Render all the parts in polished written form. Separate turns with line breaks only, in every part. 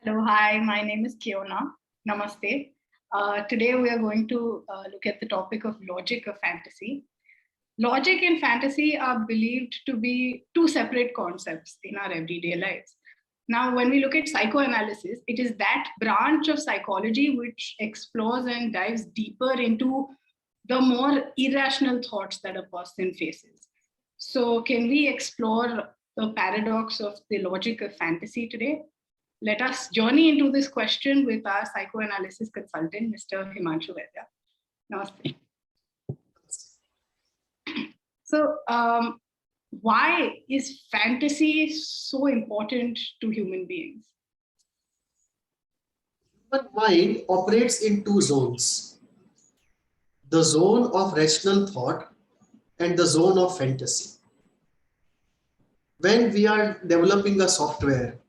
Hello, hi, my name is Kiona. Namaste. Today we are going to look at the topic of logic of fantasy. Logic and fantasy are believed to be two separate concepts in our everyday lives. Now, when we look at psychoanalysis, it is that branch of psychology which explores and dives deeper into the more irrational thoughts that a person faces. So, can we explore the paradox of the logic of fantasy today? Let us journey into this question with our psychoanalysis consultant, Mr. Himanshu Vaidya. Namaste. So, why is fantasy so important to human beings?
Human mind operates in two zones: the zone of rational thought and the zone of fantasy. When we are developing a software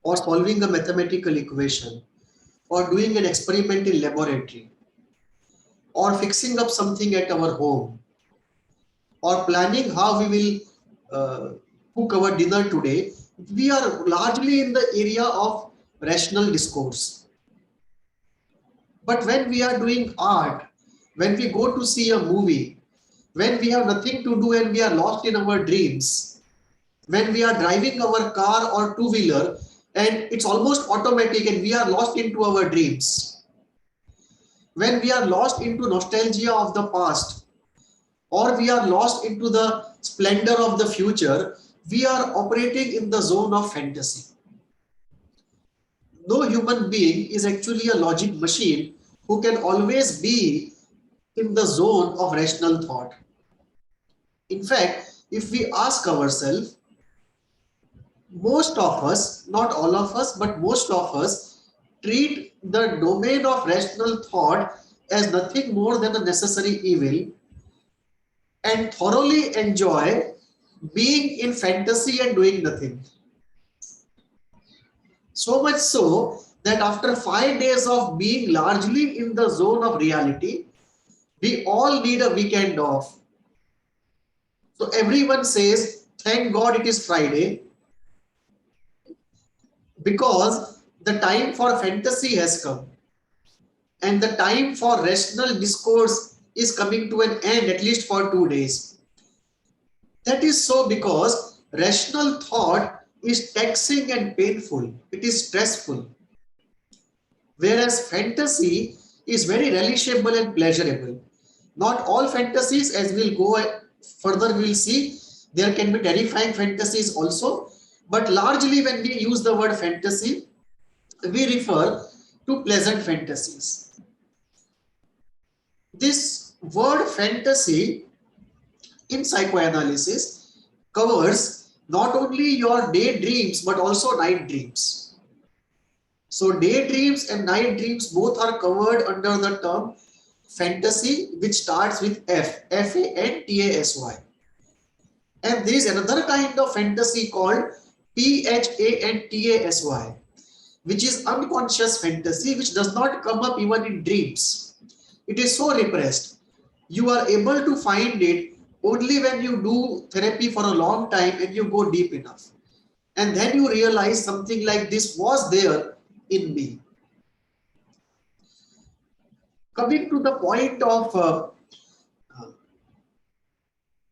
or solving a mathematical equation or doing an experiment in laboratory or fixing up something at our home or planning how we will cook our dinner today, we are largely in the area of rational discourse. But when we are doing art, when we go to see a movie, when we have nothing to do and we are lost in our dreams, when we are driving our car or two-wheeler and it's almost automatic and we are lost into our dreams, when we are lost into nostalgia of the past, or we are lost into the splendor of the future, we are operating in the zone of fantasy. No human being is actually a logic machine who can always be in the zone of rational thought. In fact, if we ask ourselves, most of us, not all of us, but most of us treat the domain of rational thought as nothing more than a necessary evil and thoroughly enjoy being in fantasy and doing nothing. So much so that after 5 days of being largely in the zone of reality, we all need a weekend off. So everyone says, thank God it is Friday, because the time for fantasy has come and the time for rational discourse is coming to an end, at least for 2 days. That is so because rational thought is taxing and painful. It is stressful. Whereas fantasy is very relishable and pleasurable. Not all fantasies, as we'll go further, we'll see, there can be terrifying fantasies also. But largely when we use the word fantasy, we refer to pleasant fantasies. This word fantasy in psychoanalysis covers not only your daydreams but also night dreams. So daydreams and night dreams both are covered under the term fantasy, which starts with F, F-A-N-T-A-S-Y. And there is another kind of fantasy called P-H-A-N-T-A-S-Y, which is unconscious fantasy, which does not come up even in dreams. It is so repressed. You are able to find it only when you do therapy for a long time and you go deep enough. And then you realize something like this was there in me. Coming to the point of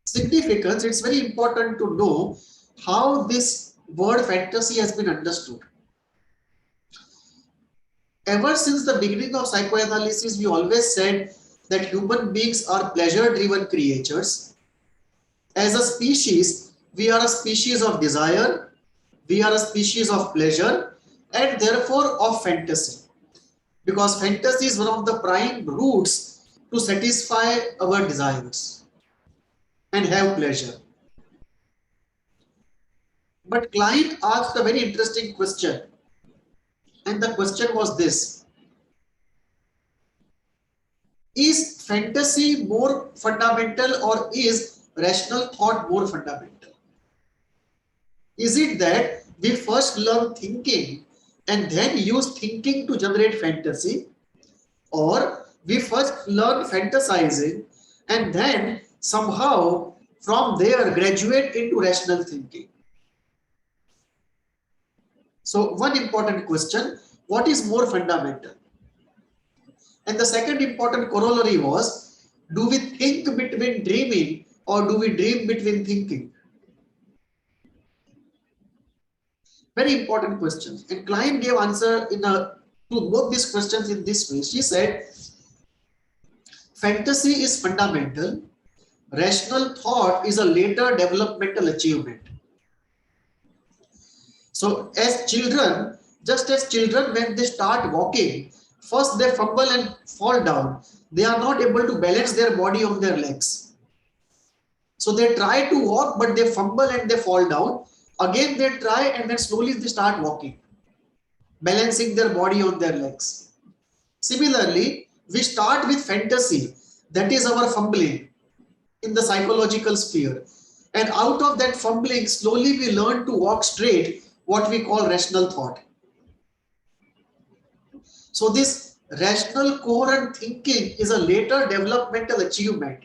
significance, it's very important to know how this word fantasy has been understood. Ever since the beginning of psychoanalysis, we always said that human beings are pleasure-driven creatures. As a species, we are a species of desire, we are a species of pleasure, and therefore of fantasy. Because fantasy is one of the prime roots to satisfy our desires and have pleasure. But Klein asked a very interesting question, and the question was this: is fantasy more fundamental or is rational thought more fundamental? Is it that we first learn thinking and then use thinking to generate fantasy, or we first learn fantasizing and then somehow from there graduate into rational thinking? So one important question, what is more fundamental? And the second important corollary was, do we think between dreaming or do we dream between thinking? Very important questions. And Klein gave answer to both these questions in this way. She said, fantasy is fundamental. Rational thought is a later developmental achievement. So as children, just as children, when they start walking, first they fumble and fall down. They are not able to balance their body on their legs. So they try to walk, but they fumble and they fall down. Again, they try and then slowly they start walking, balancing their body on their legs. Similarly, we start with fantasy, that is our fumbling in the psychological sphere. And out of that fumbling, slowly we learn to walk straight, what we call rational thought. So this rational coherent thinking is a later developmental achievement,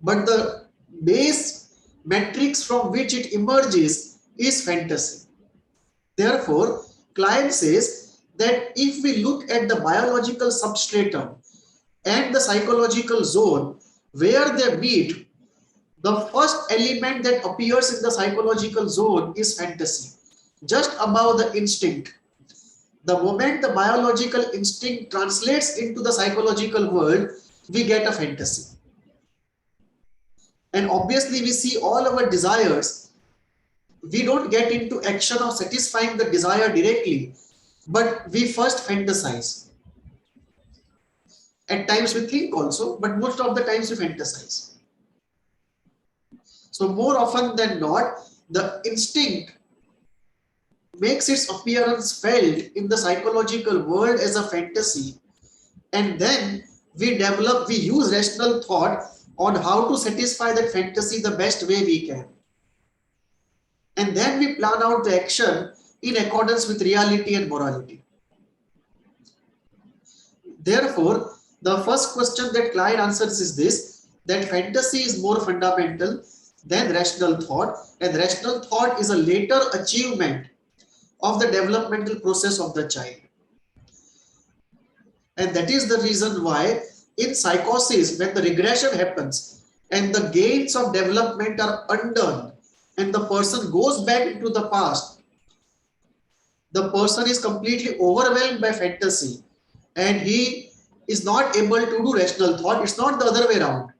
but the base metrics from which it emerges is fantasy. Therefore, Klein says that if we look at the biological substratum and the psychological zone where they meet, the first element that appears in the psychological zone is fantasy, just above the instinct. The moment the biological instinct translates into the psychological world, we get a fantasy. And obviously we see all our desires. We don't get into action of satisfying the desire directly, but we first fantasize. At times we think also, but most of the times we fantasize. So more often than not, the instinct makes its appearance felt in the psychological world as a fantasy, and then we use rational thought on how to satisfy that fantasy the best way we can. And then we plan out the action in accordance with reality and morality. Therefore, the first question that Klein answers is this, that fantasy is more fundamental than rational thought, and rational thought is a later achievement of the developmental process of the child. And that is the reason why in psychosis, when the regression happens and the gains of development are undone and the person goes back into the past, the person is completely overwhelmed by fantasy and he is not able to do rational thought. It's not the other way around.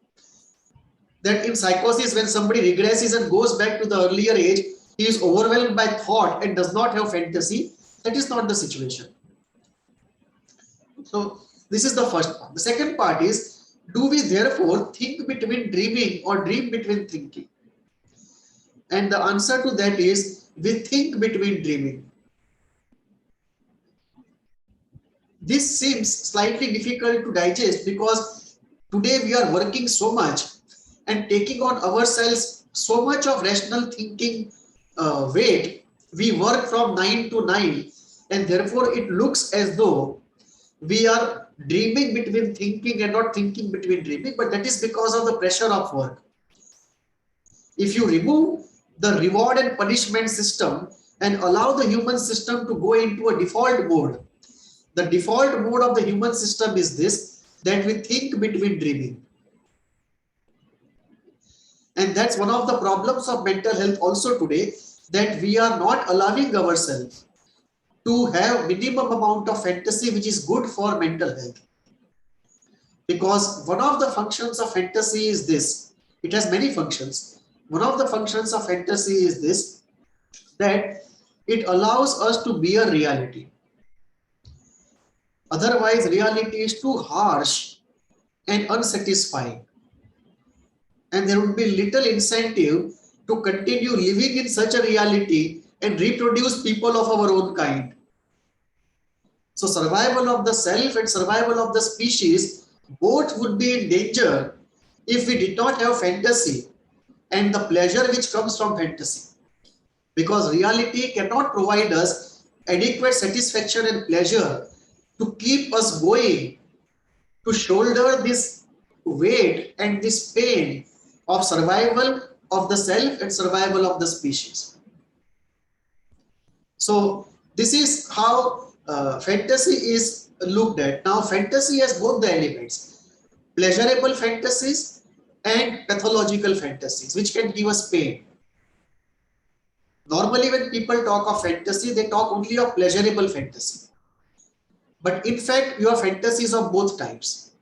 That in psychosis, when somebody regresses and goes back to the earlier age, he is overwhelmed by thought and does not have fantasy. That is not the situation. So this is the first part. The second part is, do we therefore think between dreaming or dream between thinking? And the answer to that is, we think between dreaming. This seems slightly difficult to digest because today we are working so much and taking on ourselves so much of rational thinking weight. We work from 9 to 9 and therefore it looks as though we are dreaming between thinking and not thinking between dreaming, but that is because of the pressure of work. If you remove the reward and punishment system and allow the human system to go into a default mode, the default mode of the human system is this, that we think between dreaming. And that's one of the problems of mental health also today, that we are not allowing ourselves to have minimum amount of fantasy, which is good for mental health. Because one of the functions of fantasy is this, it has many functions. One of the functions of fantasy is this, that it allows us to be a reality. Otherwise, reality is too harsh and unsatisfying. And there would be little incentive to continue living in such a reality and reproduce people of our own kind. So survival of the self and survival of the species both would be in danger if we did not have fantasy and the pleasure which comes from fantasy. Because reality cannot provide us adequate satisfaction and pleasure to keep us going, to shoulder this weight and this pain of survival of the self and survival of the species. So This is how fantasy is looked at. Now, fantasy has both the elements, pleasurable fantasies and pathological fantasies, which can give us pain. Normally, when people talk of fantasy, they talk only of pleasurable fantasy. But in fact, you have fantasies of both types,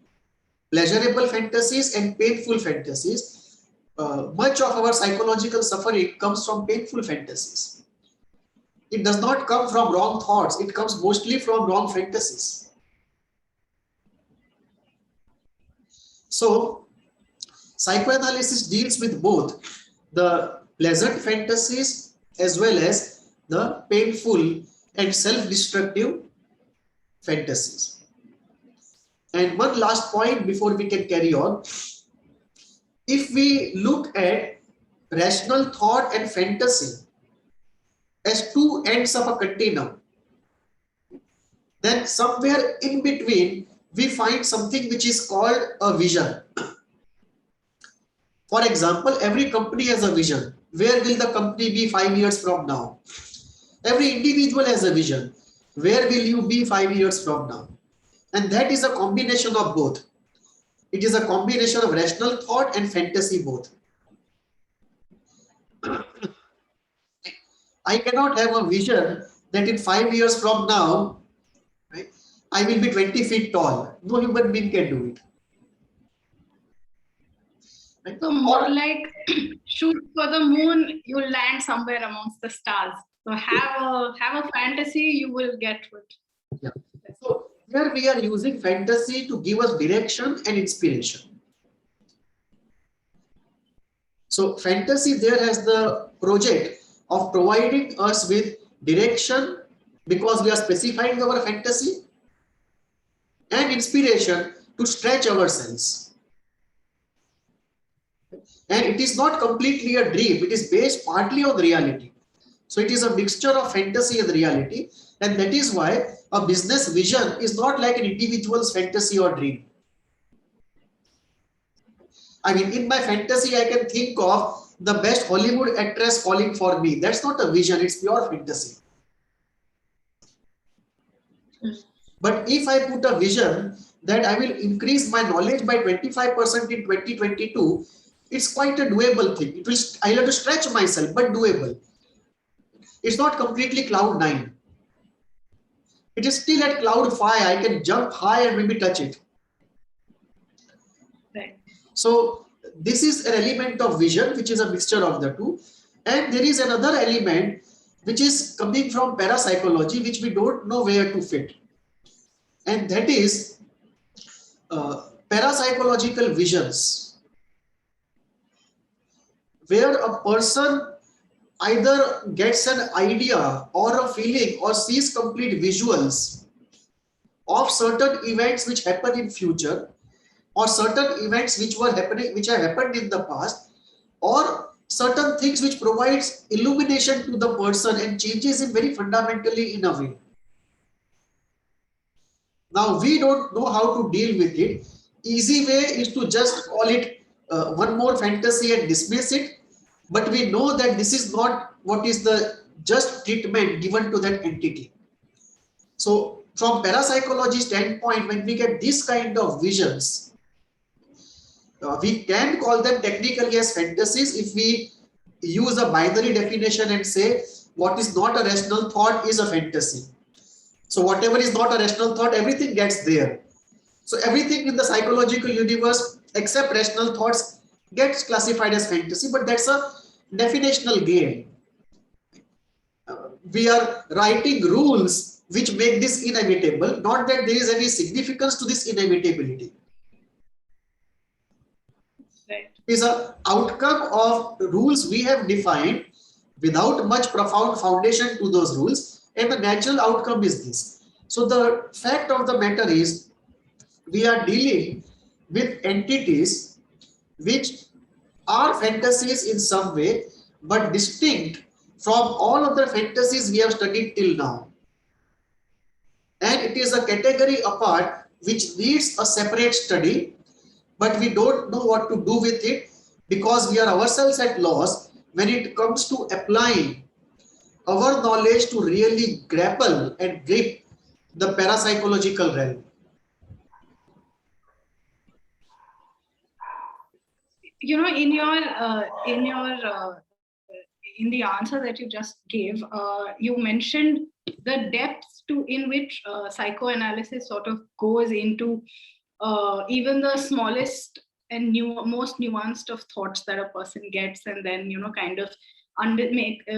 pleasurable fantasies and painful fantasies. Much of our psychological suffering comes from painful fantasies. It does not come from wrong thoughts. It comes mostly from wrong fantasies. So, psychoanalysis deals with both the pleasant fantasies as well as the painful and self-destructive fantasies. And one last point before we can carry on. If we look at rational thought and fantasy as two ends of a continuum, then somewhere in between we find something which is called a vision. For example, every company has a vision. Where will the company be 5 years from now? Every individual has a vision. Where will you be 5 years from now? And that is a combination of both. It is a combination of rational thought and fantasy both. I cannot have a vision that in 5 years from now, right, I will be 20 feet tall. No human being can do it. Right?
So more like shoot for the moon, you'll land somewhere amongst the stars. So have a fantasy, you will get it.
Yeah. So here we are using fantasy to give us direction and inspiration. So fantasy there has the project of providing us with direction because we are specifying our fantasy, and inspiration to stretch ourselves. And it is not completely a dream, it is based partly on reality. So it is a mixture of fantasy and reality, and that is why a business vision is not like an individual's fantasy or dream. I mean, in my fantasy, I can think of the best Hollywood actress calling for me. That's not a vision, it's pure fantasy. But if I put a vision that I will increase my knowledge by 25% in 2022, it's quite a doable thing. I'll have to stretch myself, but doable. It's not completely cloud 9. It is still at cloud 5. I can jump high and maybe touch it.
Right.
So this is an element of vision, which is a mixture of the two. And there is another element which is coming from parapsychology, which we don't know where to fit. And that is parapsychological visions, where a person either gets an idea or a feeling or sees complete visuals of certain events which happen in future, or certain events which have happened in the past, or certain things which provides illumination to the person and changes him very fundamentally in a way. Now we don't know how to deal with it. Easy way is to just call it one more fantasy and dismiss it. But we know that this is not what is the just treatment given to that entity. So from parapsychology standpoint, when we get this kind of visions, we can call them technically as fantasies if we use a binary definition and say what is not a rational thought is a fantasy. So whatever is not a rational thought, everything gets there. So everything in the psychological universe except rational thoughts gets classified as fantasy, but that's a definitional game. We are writing rules which make this inevitable, not that there is any significance to this inevitability.
Right.
It is an outcome of rules we have defined without much profound foundation to those rules, and the natural outcome is this. So the fact of the matter is, we are dealing with entities which are fantasies in some way, but distinct from all other fantasies we have studied till now. And it is a category apart which needs a separate study, but we don't know what to do with it because we are ourselves at loss when it comes to applying our knowledge to really grapple and grip the parapsychological realm?
You know, in the answer that you just gave, you mentioned the depths in which psychoanalysis sort of goes into even the smallest and most nuanced of thoughts that a person gets, and then kind of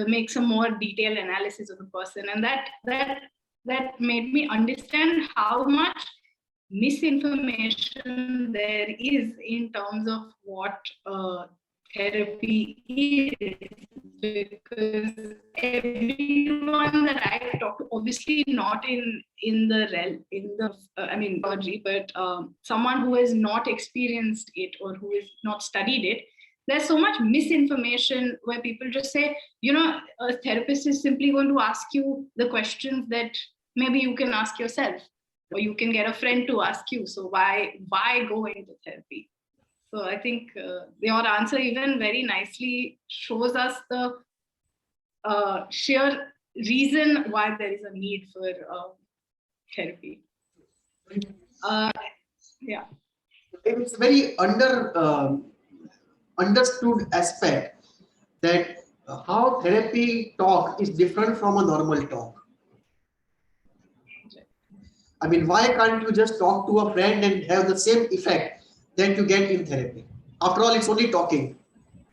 make some more detailed analysis of the person, and that made me understand how much misinformation there is in terms of what therapy is, because everyone that I talk to, obviously not in the realm, biology, but someone who has not experienced it or who has not studied it, there's so much misinformation where people just say, a therapist is simply going to ask you the questions that maybe you can ask yourself, or you can get a friend to ask you. So why go into therapy? So I think your answer even very nicely shows us the sheer reason why there is a need for therapy. Yeah.
It's a very understood aspect that how therapy talk is different from a normal talk. I mean, why can't you just talk to a friend and have the same effect that you get in therapy? After all, it's only talking.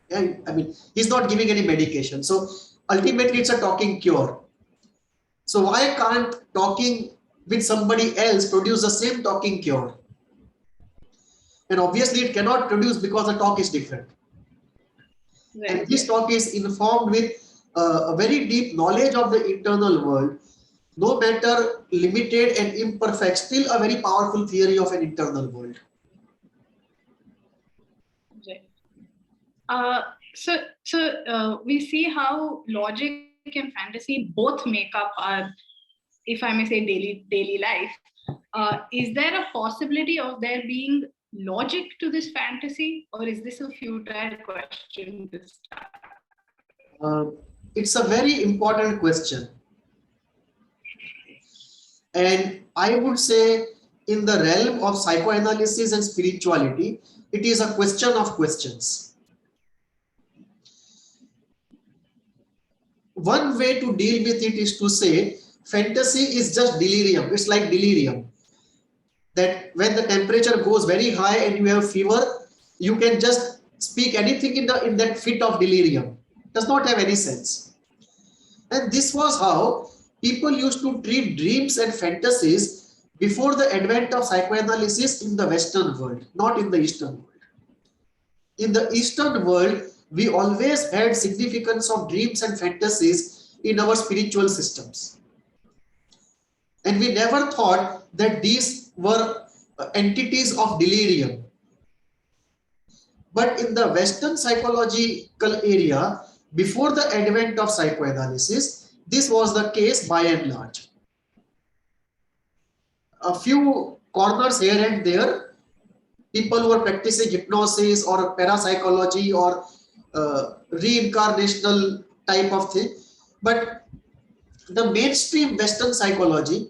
Yeah, I mean, he's not giving any medication. So ultimately, it's a talking cure. So why can't talking with somebody else produce the same talking cure? And obviously, it cannot produce because the talk is different. Right. And this talk is informed with a very deep knowledge of the internal world. No matter limited and imperfect, still a very powerful theory of an internal world.
Right. So we see how logic and fantasy both make up our, if I may say, daily life. Is there a possibility of there being logic to this fantasy, or is this a futile question to start?
It's a very important question. And I would say in the realm of psychoanalysis and spirituality, it is a question of questions. One way to deal with it is to say fantasy is just delirium. It's like delirium. That when the temperature goes very high and you have fever, you can just speak anything in that fit of delirium. It does not have any sense. And this was how people used to treat dreams and fantasies before the advent of psychoanalysis in the Western world, not in the Eastern world. In the Eastern world, we always had significance of dreams and fantasies in our spiritual systems. And we never thought that these were entities of delirium. But in the Western psychological area, before the advent of psychoanalysis, this was the case by and large. A few corners here and there, people who are practicing hypnosis or parapsychology or reincarnational type of thing. But the mainstream Western psychology,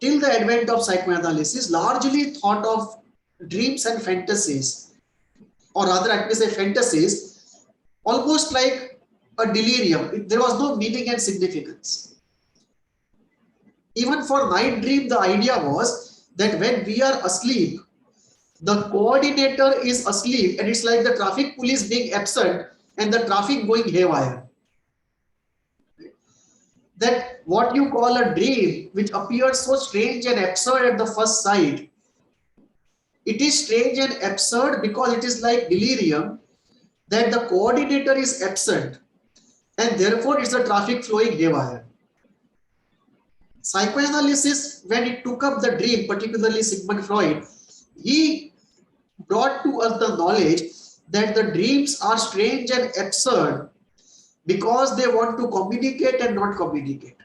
till the advent of psychoanalysis, largely thought of dreams and fantasies, or rather I may say fantasies, almost like a delirium. There was no meaning and significance. Even for night dream, the idea was that when we are asleep, the coordinator is asleep and it's like the traffic police being absent and the traffic going haywire. That what you call a dream, which appears so strange and absurd at the first sight, it is strange and absurd because it is like delirium, that the coordinator is absent and therefore it's the traffic flowing haywire. Psychoanalysis, when it took up the dream, particularly Sigmund Freud, he brought to us the knowledge that the dreams are strange and absurd because they want to communicate and not communicate.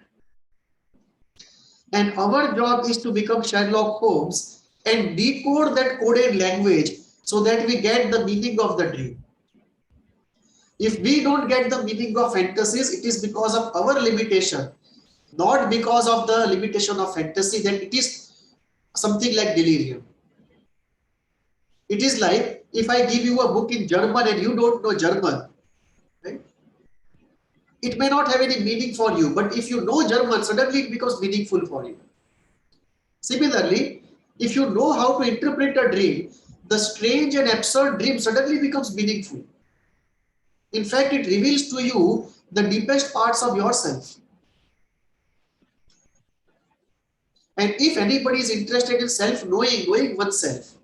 And our job is to become Sherlock Holmes and decode that coded language so that we get the meaning of the dream. If we don't get the meaning of fantasies, it is because of our limitation, not because of the limitation of fantasy, that it is something like delirium. It is like if I give you a book in German and you don't know German, right? It may not have any meaning for you, but if you know German, suddenly it becomes meaningful for you. Similarly, if you know how to interpret a dream, the strange and absurd dream suddenly becomes meaningful. In fact, it reveals to you the deepest parts of yourself. And if anybody is interested in self-knowing, knowing oneself,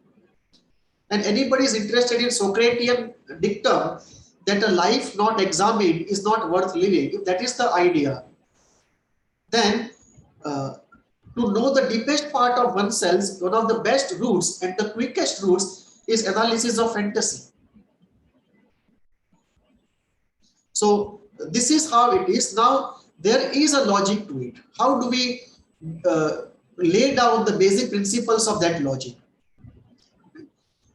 and anybody is interested in Socratian dictum that a life not examined is not worth living, if that is the idea, then to know the deepest part of oneself, one of the best routes and the quickest routes is analysis of fantasy. So this is how it is. Now there is a logic to it. How do we lay down the basic principles of that logic?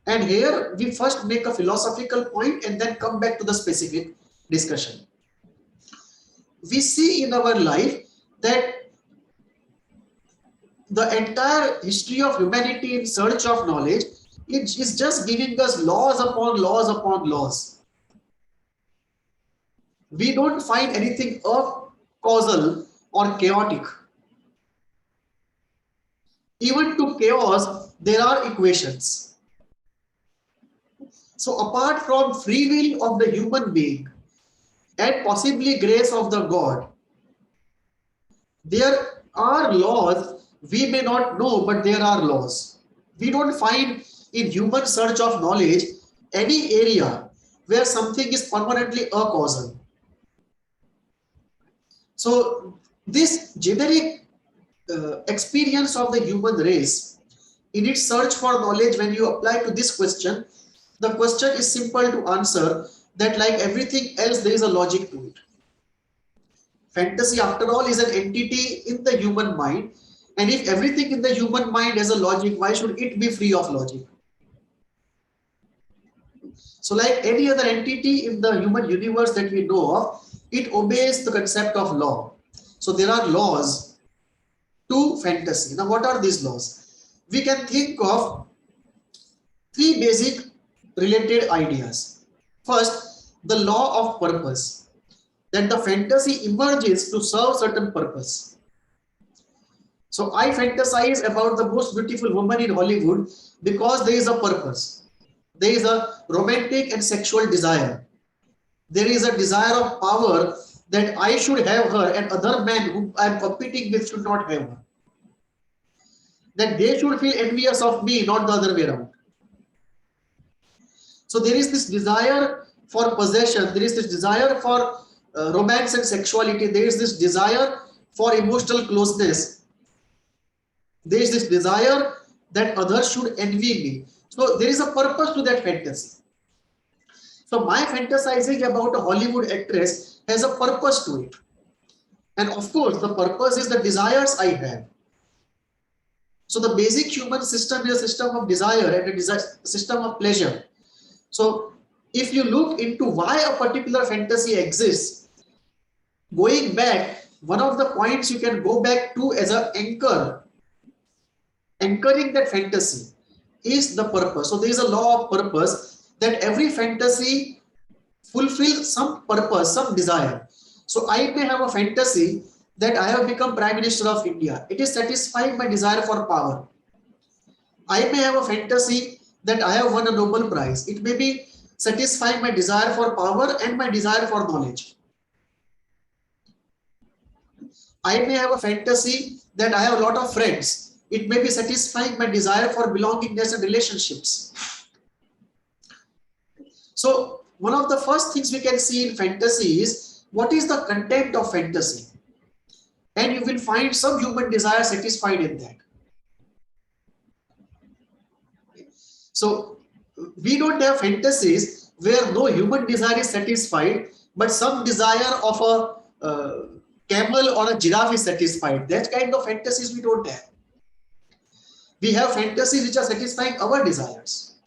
And here we first make a philosophical point and then come back to the specific discussion. We see in our life that the entire history of humanity in search of knowledge, it is just giving us laws upon laws upon laws. We don't find anything causal or chaotic. Even to chaos, there are equations. So apart from free will of the human being and possibly grace of the God, there are laws we may not know, but there are laws. We don't find in human search of knowledge any area where something is permanently acausal. So this generic experience of the human race in its search for knowledge, when you apply to this question, the question is simple to answer, that like everything else, there is a logic to it. Fantasy, after all, is an entity in the human mind, and if everything in the human mind has a logic, why should it be free of logic? So like any other entity in the human universe that we know of, it obeys the concept of law. So there are laws to fantasy. Now what are these laws? We can think of three basic related ideas. First, the law of purpose, that the fantasy emerges to serve certain purpose. So I fantasize about the most beautiful woman in Hollywood because there is a purpose. There is a romantic and sexual desire. There is a desire of power that I should have her and other men whom I am competing with should not have her. That they should feel envious of me, not the other way around. So there is this desire for possession, there is this desire for romance and sexuality, there is this desire for emotional closeness, there is this desire that others should envy me. So there is a purpose to that fantasy. So my fantasizing about a Hollywood actress has a purpose to it. And of course, the purpose is the desires I have. So the basic human system is a system of desire and a system of pleasure. So if you look into why a particular fantasy exists, going back, one of the points you can go back to as an anchor, anchoring that fantasy is the purpose. So there is a law of purpose, that every fantasy fulfills some purpose, some desire. So I may have a fantasy that I have become Prime Minister of India. It is satisfying my desire for power. I may have a fantasy that I have won a Nobel Prize. It may be satisfying my desire for power and my desire for knowledge. I may have a fantasy that I have a lot of friends. It may be satisfying my desire for belongingness and relationships. So one of the first things we can see in fantasy is what is the content of fantasy. And you will find some human desire satisfied in that. So we don't have fantasies where no human desire is satisfied, but some desire of a camel or a giraffe is satisfied. That kind of fantasies we don't have. We have fantasies which are satisfying our desires.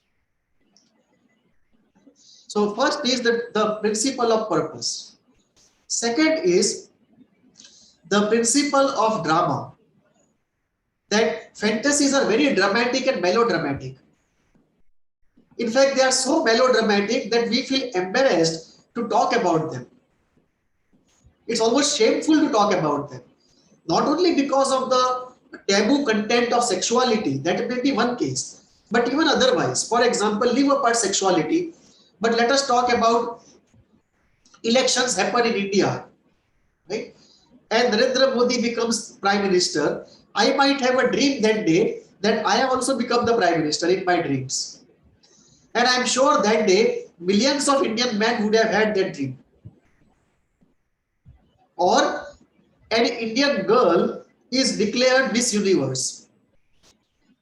So first is the principle of purpose. Second is the principle of drama. That fantasies are very dramatic and melodramatic. In fact, they are so melodramatic that we feel embarrassed to talk about them. It's almost shameful to talk about them. Not only because of the taboo content of sexuality, that may be one case, but even otherwise. For example, leave apart sexuality, but let us talk about elections happen in India, right? And Narendra Modi becomes Prime Minister. I might have a dream that day that I have also become the Prime Minister in my dreams. And I'm sure that day, millions of Indian men would have had that dream. Or an Indian girl is declared Miss Universe.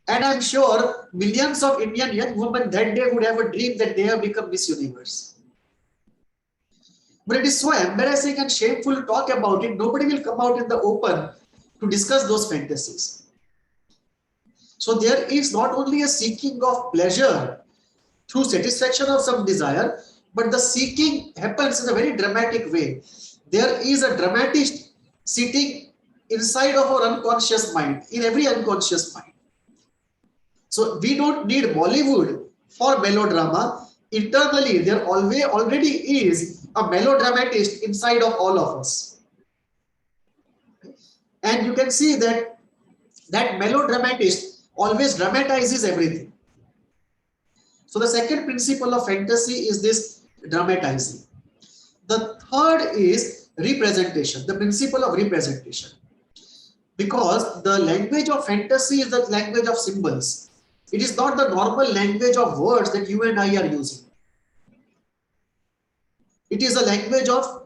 And I'm sure millions of Indian young women that day would have a dream that they have become Miss Universe. But it is so embarrassing and shameful to talk about it. Nobody will come out in the open to discuss those fantasies. So there is not only a seeking of pleasure through satisfaction of some desire, but the seeking happens in a very dramatic way. There is a dramatist sitting inside of our unconscious mind, in every unconscious mind. So we don't need Bollywood for melodrama. Internally, there already is a melodramatist inside of all of us. And you can see that that melodramatist always dramatizes everything. So the second principle of fantasy is this dramatizing. The third is representation, the principle of representation. Because the language of fantasy is the language of symbols. It is not the normal language of words that you and I are using. It is a language of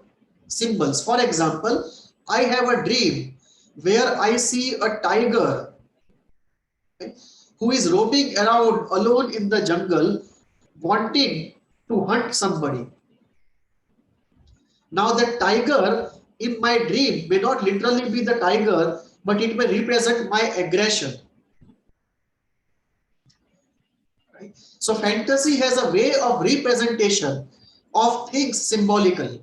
symbols. For example, I have a dream where I see a tiger who is roaming around alone in the jungle wanting to hunt somebody. Now the tiger in my dream may not literally be the tiger, but it may represent my aggression. Right? So fantasy has a way of representation of things symbolically.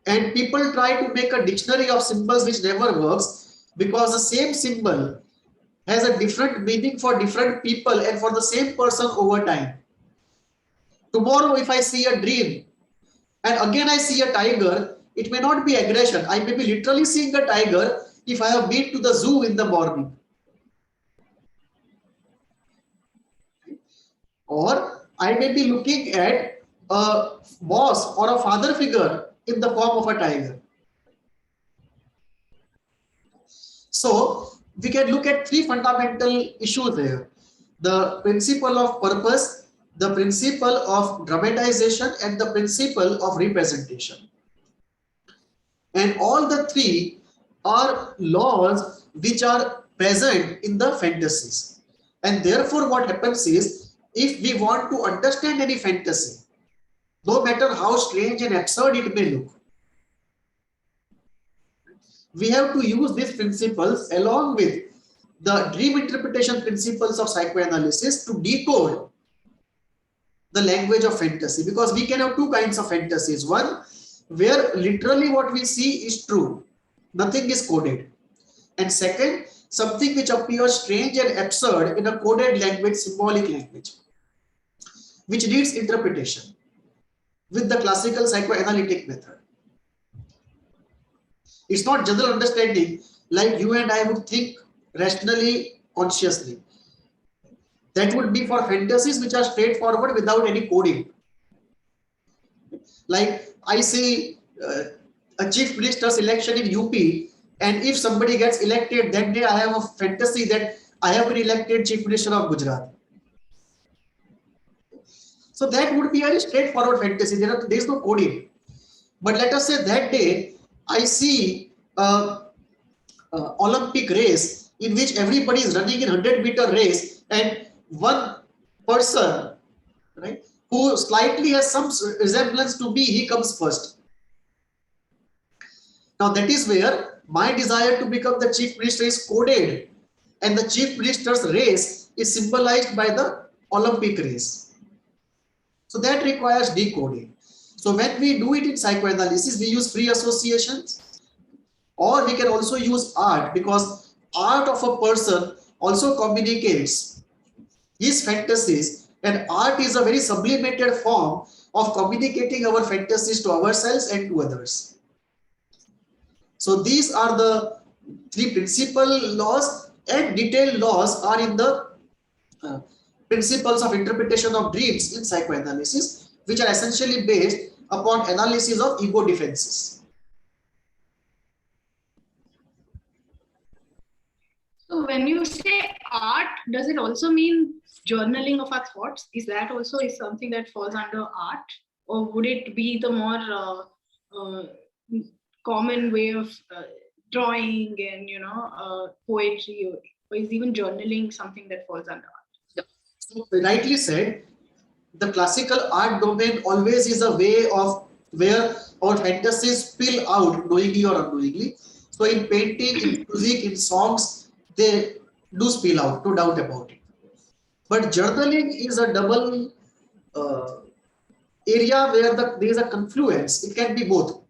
And people try to make a dictionary of symbols which never works, because the same symbol has a different meaning for different people and for the same person over time. Tomorrow, if I see a dream and again I see a tiger, it may not be aggression. I may be literally seeing a tiger if I have been to the zoo in the morning. Or I may be looking at a boss or a father figure in the form of a tiger. So we can look at three fundamental issues here: the principle of purpose, the principle of dramatization, and the principle of representation. And all the three are laws which are present in the fantasies. And therefore what happens is, if we want to understand any fantasy, no matter how strange and absurd it may look, we have to use these principles along with the dream interpretation principles of psychoanalysis to decode the language of fantasy. Because we can have two kinds of fantasies: one where literally what we see is true, nothing is coded; and second, something which appears strange and absurd in a coded language, symbolic language, which needs interpretation with the classical psychoanalytic method. It's not general understanding like you and I would think rationally, consciously. That would be for fantasies which are straightforward without any coding. Like I see a chief minister's election in UP, and if somebody gets elected that day, I have a fantasy that I have been elected chief minister of Gujarat. So that would be a straightforward fantasy. There is no coding. But let us say that day I see Olympic race in which everybody is running in 100-meter race, and one person, right, who slightly has some resemblance to me, he comes first. Now that is where my desire to become the chief minister is coded, and the chief minister's race is symbolized by the Olympic race. So that requires decoding. So when we do it in psychoanalysis, we use free associations, or we can also use art, because art of a person also communicates his fantasies, and art is a very sublimated form of communicating our fantasies to ourselves and to others. So these are the three principal laws, and detailed laws are in the principles of interpretation of dreams in psychoanalysis, which are essentially based upon analysis of ego defenses.
So when you say art, does it also mean journaling of our thoughts? Is that also is something that falls under art, or would it be the more common way of drawing and poetry, or is even journaling something that falls under art?
Yeah. So rightly said, the classical art domain always is a way of where our fantasies spill out knowingly or unknowingly. So in painting, in music, in songs, they do spill out, no doubt about it. But journaling is a double area where there is a confluence. It can be both.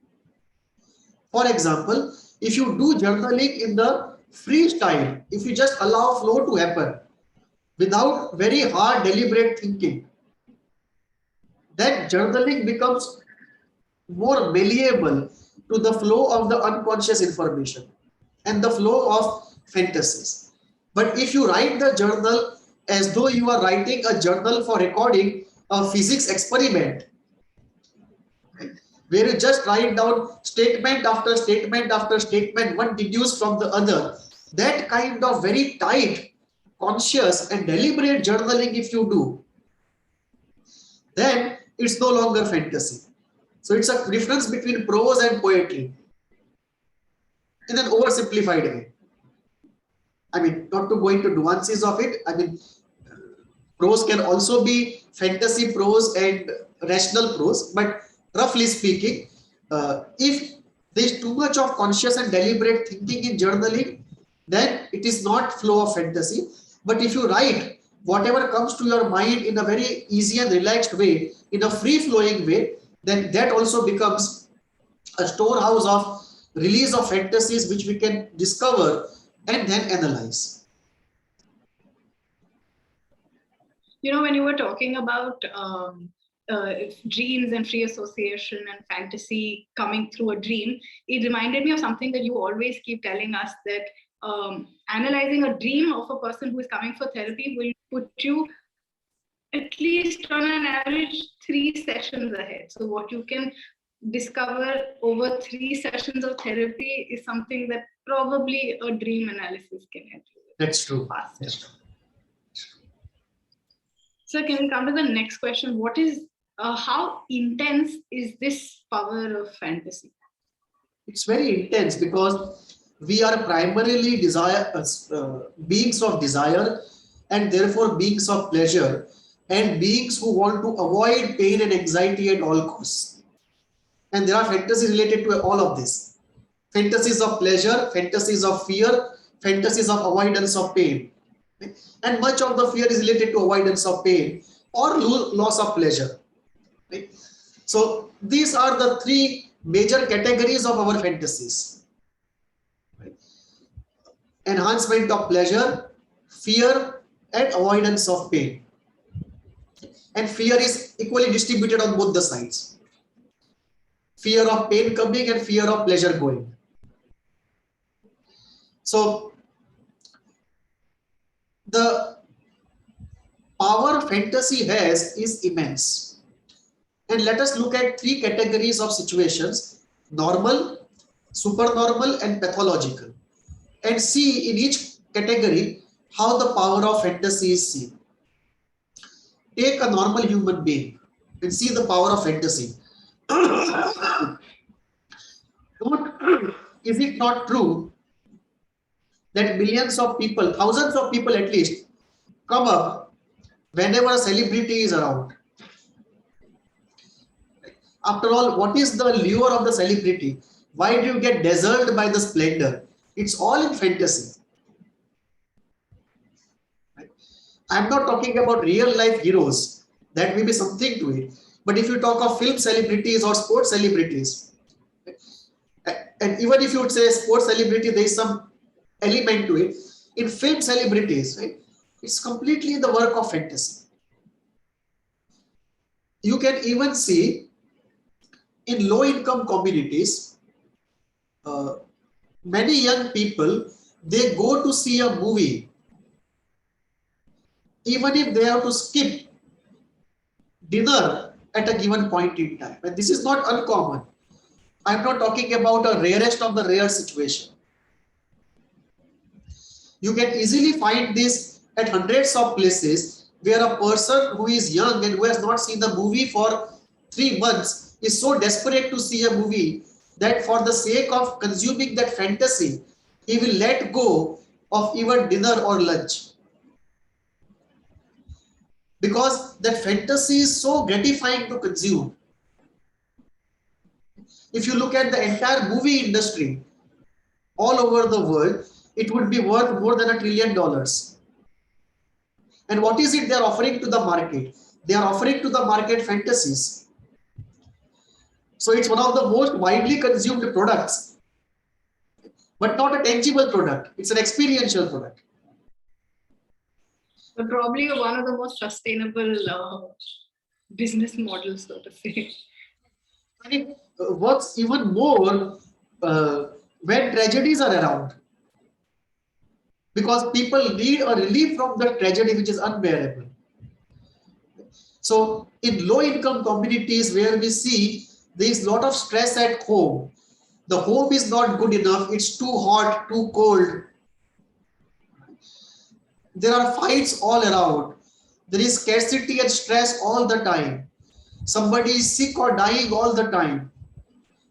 For example, if you do journaling in the freestyle, if you just allow flow to happen without very hard deliberate thinking, then journaling becomes more malleable to the flow of the unconscious information and the flow of fantasies. But if you write the journal as though you are writing a journal for recording a physics experiment, where you just write down statement after statement after statement, one deduced from the other, that kind of very tight, conscious and deliberate journaling, if you do, then it's no longer fantasy. So it's a difference between prose and poetry in an oversimplified way. I mean, not to go into nuances of it. I mean, prose can also be fantasy prose and rational prose, but roughly speaking, if there's too much of conscious and deliberate thinking in journaling, then it is not flow of fantasy. But if you write whatever comes to your mind in a very easy and relaxed way, in a free-flowing way, then that also becomes a storehouse of release of fantasies which we can discover and then analyze.
When you were talking about dreams and free association and fantasy coming through a dream, it reminded me of something that you always keep telling us, that analyzing a dream of a person who is coming for therapy will put you at least on an average 3 sessions ahead. So what you can discover over 3 sessions of therapy is something that probably a dream analysis can help you with.
That's true.
Faster.
That's true.
So can we come to the next question? What is, how intense is this power of fantasy?
It's very intense because we are primarily beings of desire, and therefore beings of pleasure, and beings who want to avoid pain and anxiety at all costs. And there are fantasies related to all of this. Fantasies of pleasure, fantasies of fear, fantasies of avoidance of pain. And much of the fear is related to avoidance of pain or loss of pleasure. Right? So these are the three major categories of our fantasies. Right? Enhancement of pleasure, fear, and avoidance of pain. And fear is equally distributed on both the sides. Fear of pain coming and fear of pleasure going. So the power fantasy has is immense. And let us look at three categories of situations: normal, supernormal, and pathological, and see in each category how the power of fantasy is seen. Take a normal human being and see the power of fantasy. Is it not true that millions of people, thousands of people at least, come up whenever a celebrity is around? After all, what is the lure of the celebrity? Why do you get dazzled by the splendor? It's all in fantasy. I'm not talking about real life heroes. That may be something to it. But if you talk of film celebrities or sports celebrities, and even if you would say sports celebrity, there is some element to it. In film celebrities, right, it's completely the work of fantasy. You can even see in low-income communities, many young people, they go to see a movie even if they have to skip dinner at a given point in time. And this is not uncommon. I'm not talking about a rarest of the rare situation. You can easily find this at hundreds of places where a person who is young and who has not seen the movie for 3 months is so desperate to see a movie that for the sake of consuming that fantasy, he will let go of even dinner or lunch. Because that fantasy is so gratifying to consume. If you look at the entire movie industry all over the world, it would be worth more than $1 trillion. And what is it they are offering to the market? They are offering to the market fantasies. So it's one of the most widely consumed products, but not a tangible product. It's an experiential product.
But probably one of the most sustainable business models, so to say.
And it works even more when tragedies are around. Because people need a relief from the tragedy which is unbearable. So in low income communities where we see there is a lot of stress at home, the home is not good enough, it's too hot, too cold. There are fights all around. There is scarcity and stress all the time. Somebody is sick or dying all the time.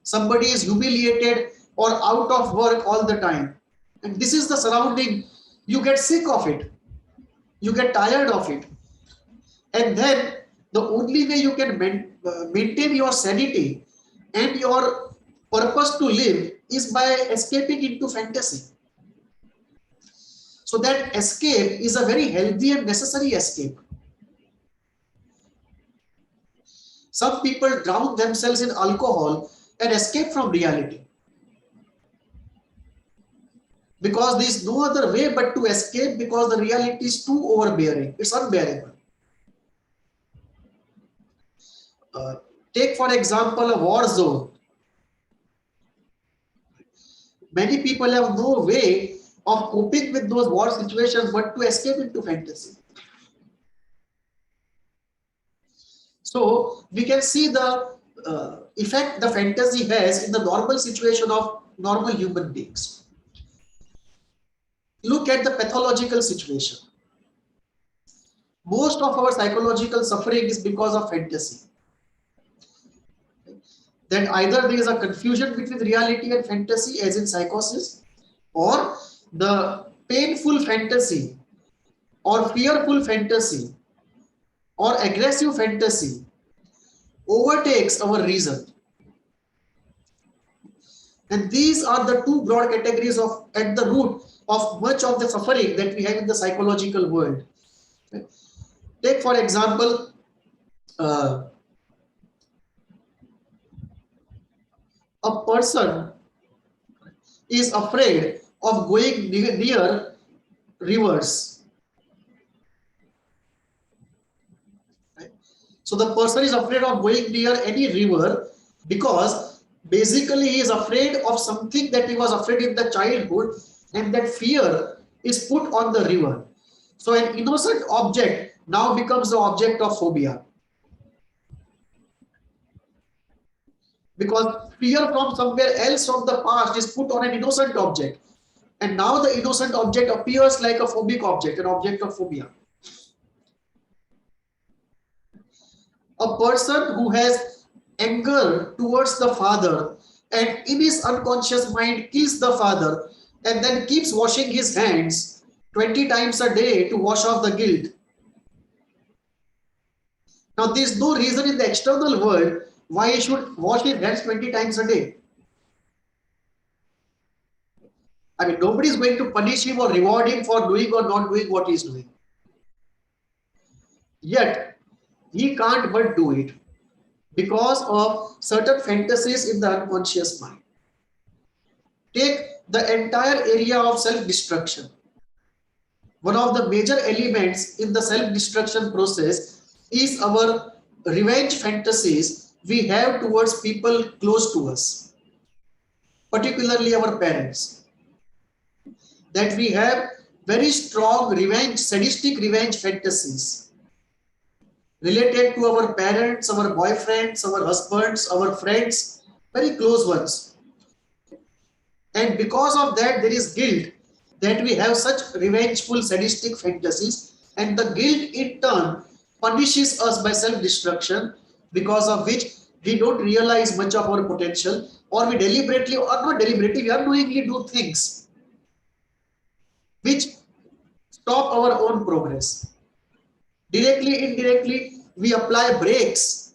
Somebody is humiliated or out of work all the time. And this is the surrounding. You get sick of it. You get tired of it. And then the only way you can maintain your sanity and your purpose to live is by escaping into fantasy. So that escape is a very healthy and necessary escape. Some people drown themselves in alcohol and escape from reality. Because there is no other way but to escape, because the reality is too overbearing. It's unbearable. Take for example a war zone. Many people have no way of coping with those war situations but to escape into fantasy. So we can see the effect the fantasy has in the normal situation of normal human beings. Look at the pathological situation. Most of our psychological suffering is because of fantasy. That either there is a confusion between reality and fantasy, as in psychosis, or the painful fantasy or fearful fantasy or aggressive fantasy overtakes our reason. And these are the two broad categories of at the root of much of the suffering that we have in the psychological world. Take for example, a person is afraid of going near rivers. So the person is afraid of going near any river because basically he is afraid of something that he was afraid in the childhood, and that fear is put on the river. So an innocent object now becomes the object of phobia. Because fear from somewhere else from the past is put on an innocent object. And now the innocent object appears like a phobic object, an object of phobia. A person who has anger towards the father and in his unconscious mind kills the father and then keeps washing his hands 20 times a day to wash off the guilt. Now there is no reason in the external world why he should wash his hands 20 times a day. I mean, nobody is going to punish him or reward him for doing or not doing what he is doing. Yet, he can't but do it because of certain fantasies in the unconscious mind. Take the entire area of self-destruction. One of the major elements in the self-destruction process is our revenge fantasies we have towards people close to us, particularly our parents. That we have very strong revenge, sadistic revenge fantasies related to our parents, our boyfriends, our husbands, our friends, very close ones. And because of that, there is guilt that we have such revengeful, sadistic fantasies, and the guilt in turn punishes us by self-destruction, because of which we don't realize much of our potential, or we deliberately or not deliberately, we unknowingly do things which stop our own progress. Directly, indirectly, we apply brakes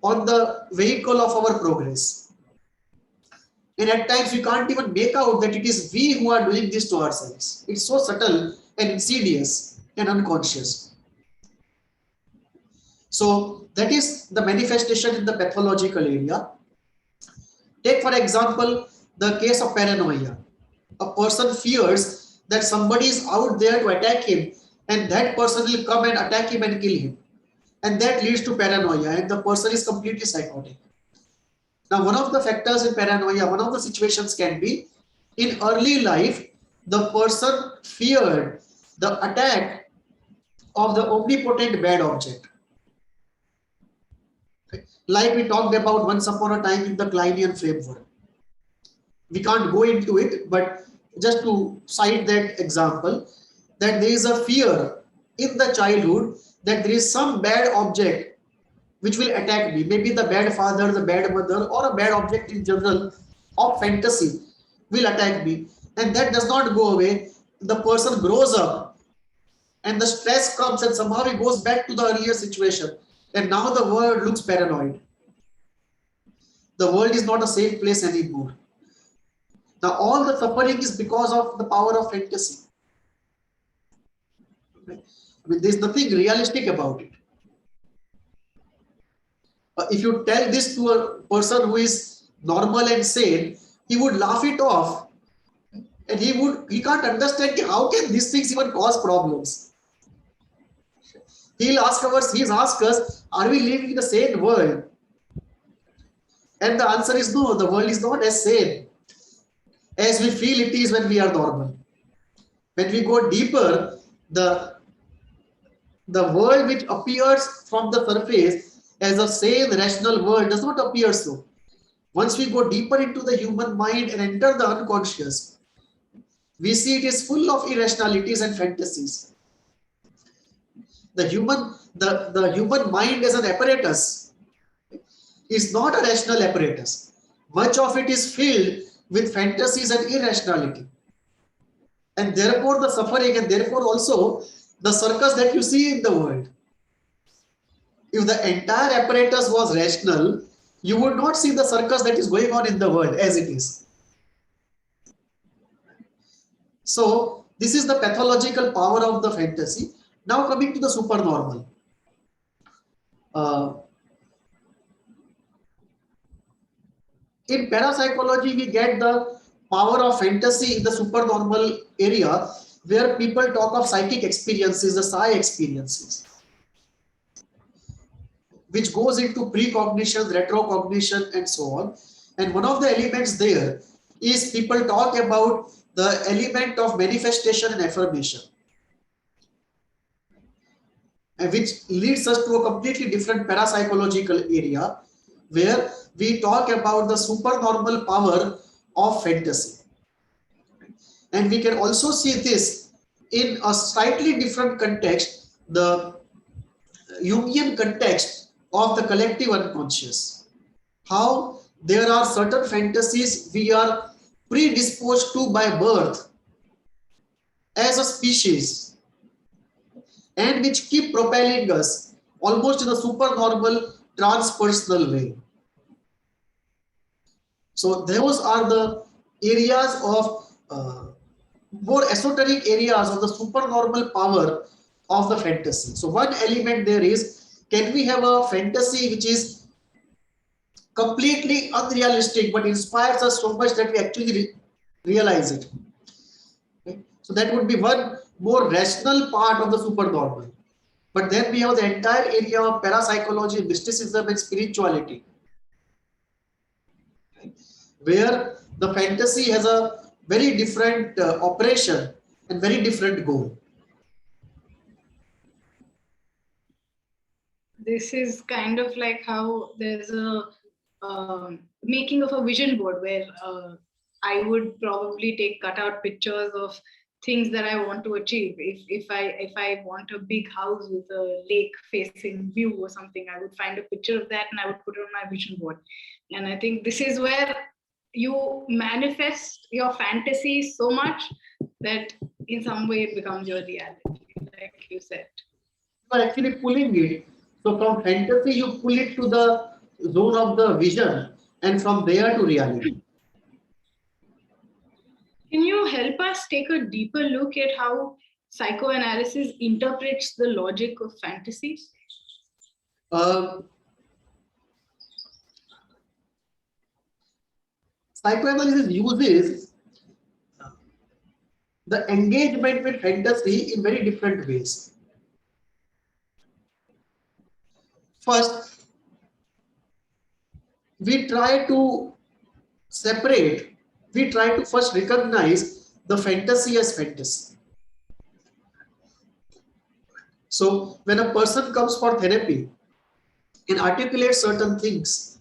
on the vehicle of our progress. And at times we can't even make out that it is we who are doing this to ourselves. It's so subtle and insidious and unconscious. So that is the manifestation in the pathological area. Take for example the case of paranoia. A person fears that somebody is out there to attack him, and that person will come and attack him and kill him. And that leads to paranoia, and the person is completely psychotic. Now, one of the factors in paranoia, one of the situations can be in early life, the person feared the attack of the omnipotent bad object. Like we talked about once upon a time in the Kleinian framework. We can't go into it, but just to cite that example, that there is a fear in the childhood that there is some bad object which will attack me, maybe the bad father, the bad mother, or a bad object in general of fantasy will attack me, and that does not go away. The person grows up and the stress comes and somehow he goes back to the earlier situation, and now the world looks paranoid. The world is not a safe place anymore. Now all the suffering is because of the power of fantasy. I mean, there's nothing realistic about it. If you tell this to a person who is normal and sane, he would laugh it off, and he can't understand how can these things even cause problems. He's asked us, are we living in a sane world? And the answer is no, the world is not as sane as we feel it is when we are normal. When we go deeper, the world which appears from the surface as a sane, rational world does not appear so. Once we go deeper into the human mind and enter the unconscious, we see it is full of irrationalities and fantasies. The human mind as an apparatus is not a rational apparatus. Much of it is filled with fantasies and irrationality. And therefore the suffering, and therefore also the circus that you see in the world. If the entire apparatus was rational, you would not see the circus that is going on in the world as it is. So this is the pathological power of the fantasy. Now coming to the supernormal. In parapsychology, we get the power of fantasy in the supernormal area, where people talk of psychic experiences, the psi experiences, which goes into precognition, retrocognition, and so on. And one of the elements there is people talk about the element of manifestation and affirmation, and which leads us to a completely different parapsychological area, where we talk about the supernormal power of fantasy. And we can also see this in a slightly different context, the Jungian context of the collective unconscious. How there are certain fantasies we are predisposed to by birth as a species, and which keep propelling us almost in a supernormal transpersonal way. So those are the areas of more esoteric areas of the supernormal power of the fantasy. So one element there is can we have a fantasy which is completely unrealistic but inspires us so much that we actually realize it? Okay? So that would be one more rational part of the supernormal. But then we have the entire area of parapsychology, mysticism, and spirituality, where the fantasy has a very different operation and very different goal.
This is kind of like how there's a making of a vision board where I would probably take cutout pictures of things that I want to achieve. If I want a big house with a lake facing view or something, I would find a picture of that and I would put it on my vision board. And I think this is where you manifest your fantasy so much that in some way it becomes your reality, like you said.
You are actually pulling it. So from fantasy, you pull it to the zone of the vision, and from there to reality.
Can you help us take a deeper look at how psychoanalysis interprets the logic of fantasies?
Psychoanalysis uses the engagement with fantasy in very different ways. First, we try to separate, we try to first recognize the fantasy as fantasy. So when a person comes for therapy and articulates certain things,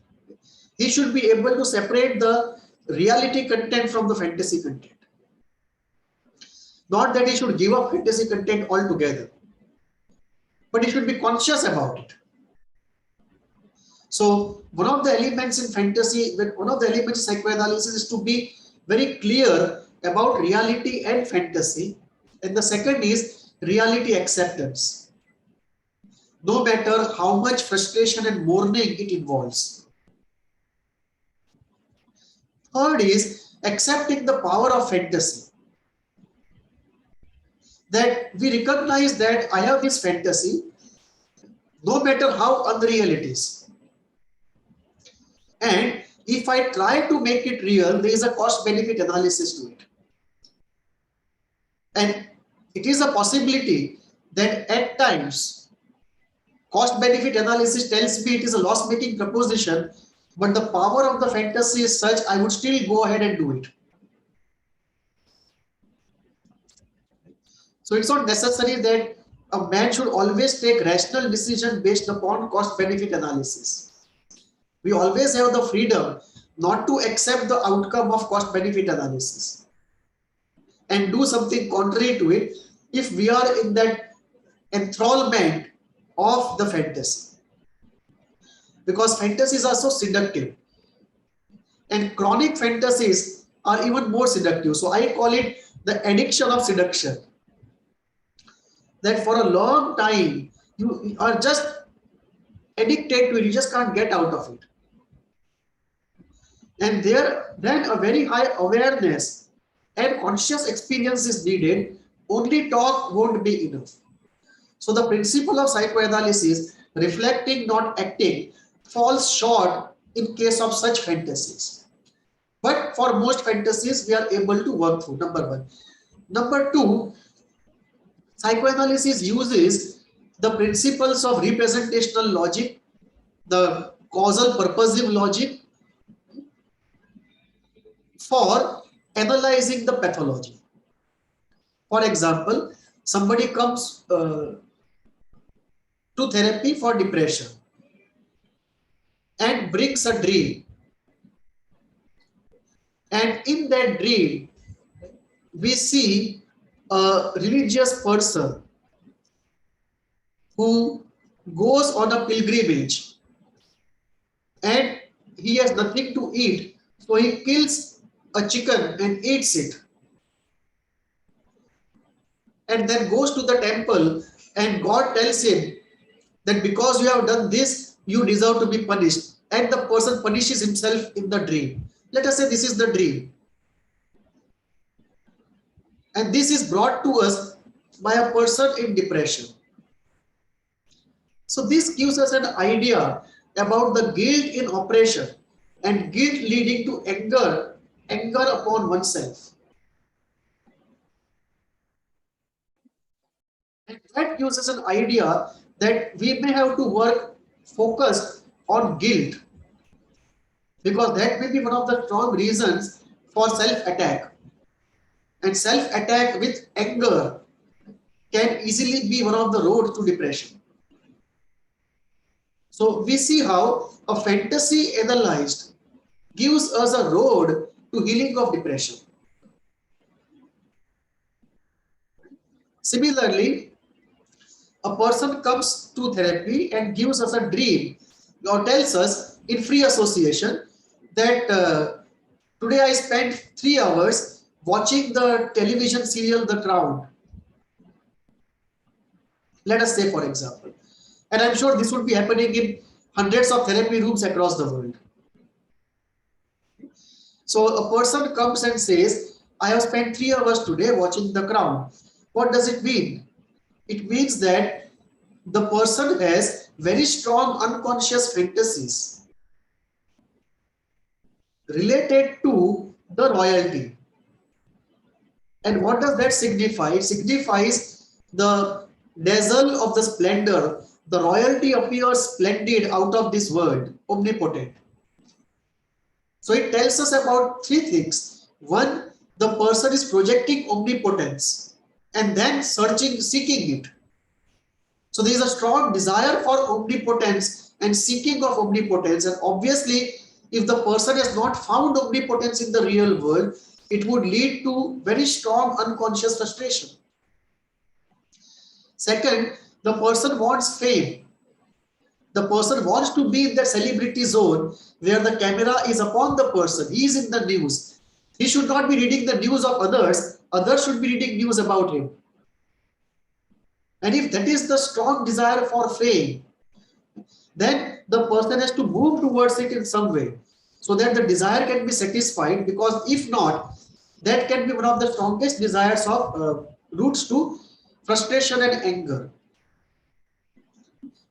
he should be able to separate the reality content from the fantasy content. Not that he should give up fantasy content altogether, but he should be conscious about it. So one of the elements in fantasy, one of the elements in psychoanalysis is to be very clear about reality and fantasy. And the second is reality acceptance, no matter how much frustration and mourning it involves. Third is accepting the power of fantasy. That we recognize that I have this fantasy, no matter how unreal it is. And if I try to make it real, there is a cost-benefit analysis to it. And it is a possibility that at times, cost-benefit analysis tells me it is a loss-making proposition, but the power of the fantasy is such, I would still go ahead and do it. So it's not necessary that a man should always take rational decision based upon cost-benefit analysis. We always have the freedom not to accept the outcome of cost-benefit analysis and do something contrary to it if we are in that enthrallment of the fantasy. Because fantasies are so seductive, and chronic fantasies are even more seductive. So I call it the addiction of seduction. That for a long time you are just addicted to it, you just can't get out of it. And there then a very high awareness and conscious experience is needed. Only talk won't be enough. So the principle of psychoanalysis, reflecting not acting, falls short in case of such fantasies. But for most fantasies we are able to work through, number one. Number two, psychoanalysis uses the principles of representational logic, the causal purposive logic, for analyzing the pathology. For example, somebody comes to therapy for depression and brings a dream. And in that dream, we see a religious person who goes on a pilgrimage and he has nothing to eat, so he kills a chicken and eats it, and then goes to the temple, and God tells him that because you have done this, you deserve to be punished, and the person punishes himself in the dream. Let us say this is the dream, and this is brought to us by a person in depression. So this gives us an idea about the guilt in operation and guilt leading to anger upon oneself. And that gives us an idea that we may have to work focused on guilt, because that may be one of the strong reasons for self-attack. And self-attack with anger can easily be one of the roads to depression. So we see how a fantasy analyzed gives us a road to healing of depression. Similarly, a person comes to therapy and gives us a dream or tells us in free association that today I spent 3 hours watching the television serial The Crown. Let us say, for example. And I'm sure this would be happening in hundreds of therapy rooms across the world. So a person comes and says, I have spent 3 hours today watching The Crown. What does it mean? It means that the person has very strong unconscious fantasies related to the royalty. And what does that signify? It signifies the dazzle of the splendor. The royalty appears splendid out of this world, omnipotent. So it tells us about 3 things. One, the person is projecting omnipotence and then seeking it. So there is a strong desire for omnipotence and seeking of omnipotence. And obviously, if the person has not found omnipotence in the real world, it would lead to very strong unconscious frustration. Second, the person wants fame. The person wants to be in that celebrity zone where the camera is upon the person. He is in the news. He should not be reading the news of others. Others should be reading news about him. And if that is the strong desire for fame, then the person has to move towards it in some way so that the desire can be satisfied, because if not, that can be one of the strongest desires of roots to frustration and anger.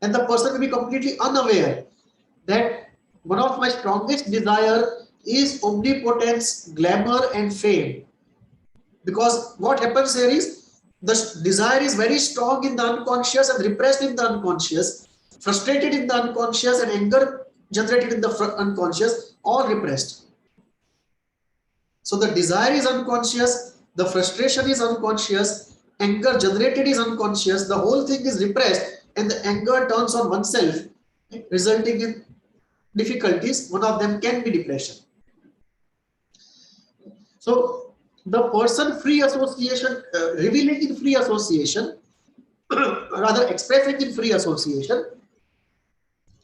And the person will be completely unaware that one of my strongest desire is omnipotence, glamour and fame. Because what happens here is the desire is very strong in the unconscious and repressed in the unconscious, frustrated in the unconscious, and anger generated in the unconscious, all repressed. So the desire is unconscious, the frustration is unconscious, anger generated is unconscious, the whole thing is repressed, and the anger turns on oneself, resulting in difficulties. One of them can be depression. So the person free association, revealing in free association, rather expressing in free association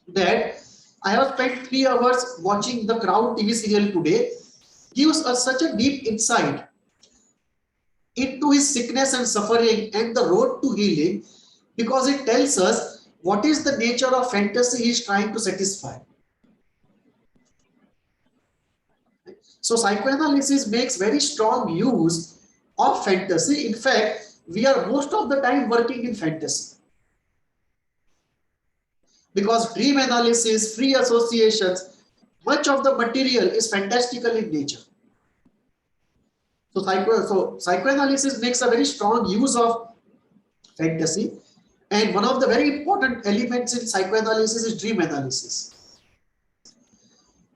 that I have spent 3 hours watching the Crown TV serial today, gives us such a deep insight into his sickness and suffering and the road to healing, because it tells us what is the nature of fantasy he is trying to satisfy. So psychoanalysis makes very strong use of fantasy. In fact, we are most of the time working in fantasy, because dream analysis, free associations, much of the material is fantastical in nature. So psychoanalysis makes a very strong use of fantasy, and one of the very important elements in psychoanalysis is dream analysis,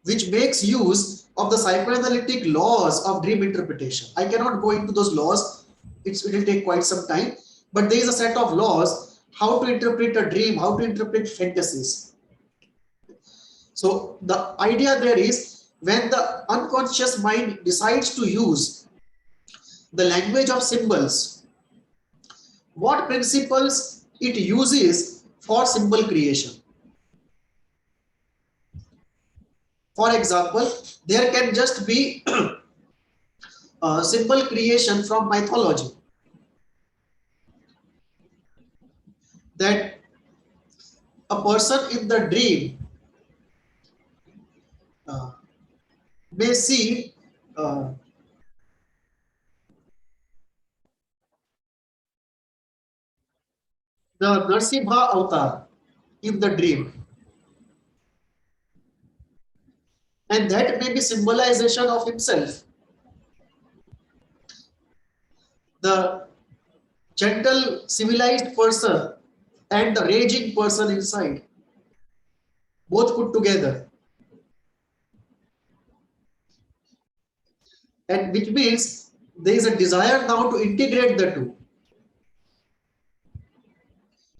which makes use of the psychoanalytic laws of dream interpretation. I cannot go into those laws, it will take quite some time, but there is a set of laws how to interpret a dream, how to interpret fantasies. So the idea there is, when the unconscious mind decides to use the language of symbols, what principles it uses for symbol creation. For example, there can just be symbol creation from mythology, that a person in the dream may see the Narsimha avatar, in the dream. And that may be symbolization of himself. The gentle, civilized person and the raging person inside, both put together. And which means there is a desire now to integrate the two.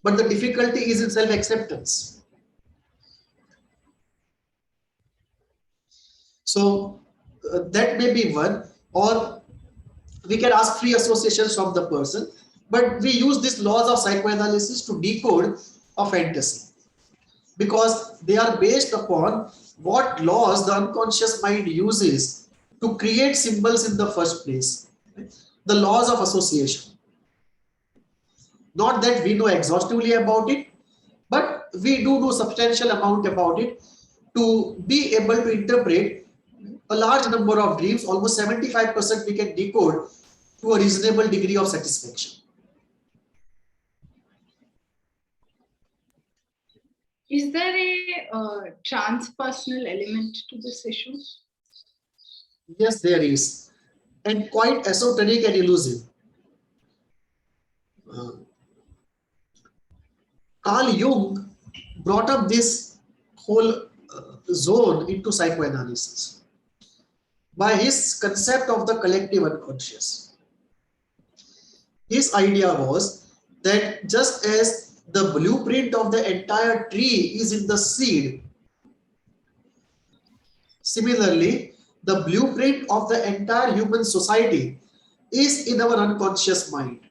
But the difficulty is in self-acceptance. So that may be one, or we can ask free associations from the person, but we use these laws of psychoanalysis to decode a fantasy because they are based upon what laws the unconscious mind uses to create symbols in the first place. The laws of association. Not that we know exhaustively about it, but we do know substantial amount about it to be able to interpret a large number of dreams. Almost 75% we can decode to a reasonable degree of satisfaction.
Is there a transpersonal element to this issue?
Yes, there is, and quite esoteric and elusive. Carl Jung brought up this whole zone into psychoanalysis by his concept of the collective unconscious. His idea was that just as the blueprint of the entire tree is in the seed, similarly, the blueprint of the entire human society is in our unconscious mind.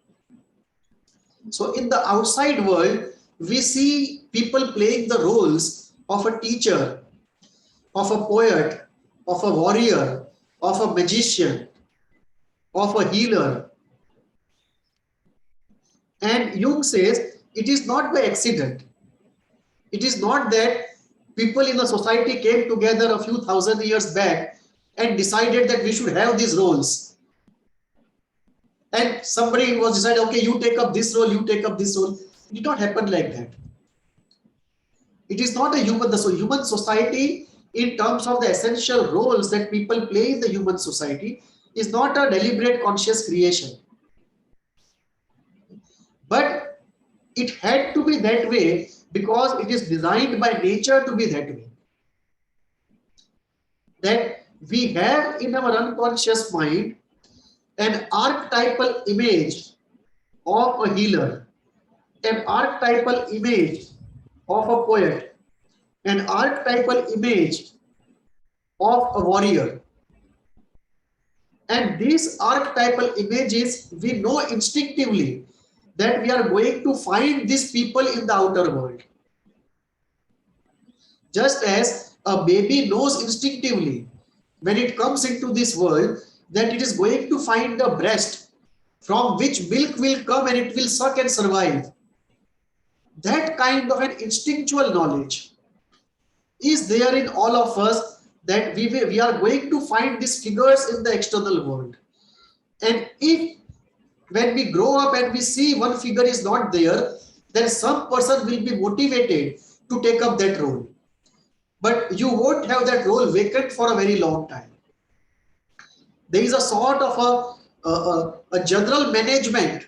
So in the outside world, we see people playing the roles of a teacher, of a poet, of a warrior, of a magician, of a healer. And Jung says it is not by accident. It is not that people in a society came together a few thousand years back and decided that we should have these roles. And somebody was decided, okay, you take up this role, you take up this role. It did not happen like that. It is not a human society in terms of the essential roles that people play in the human society is not a deliberate conscious creation. But it had to be that way because it is designed by nature to be that way. That we have in our unconscious mind an archetypal image of a healer, an archetypal image of a poet, an archetypal image of a warrior. And these archetypal images, we know instinctively that we are going to find these people in the outer world. Just as a baby knows instinctively when it comes into this world that it is going to find a breast from which milk will come and it will suck and survive. That kind of an instinctual knowledge is there in all of us that we are going to find these figures in the external world. And if when we grow up and we see one figure is not there, then some person will be motivated to take up that role. But you won't have that role vacant for a very long time. There is a sort of a general management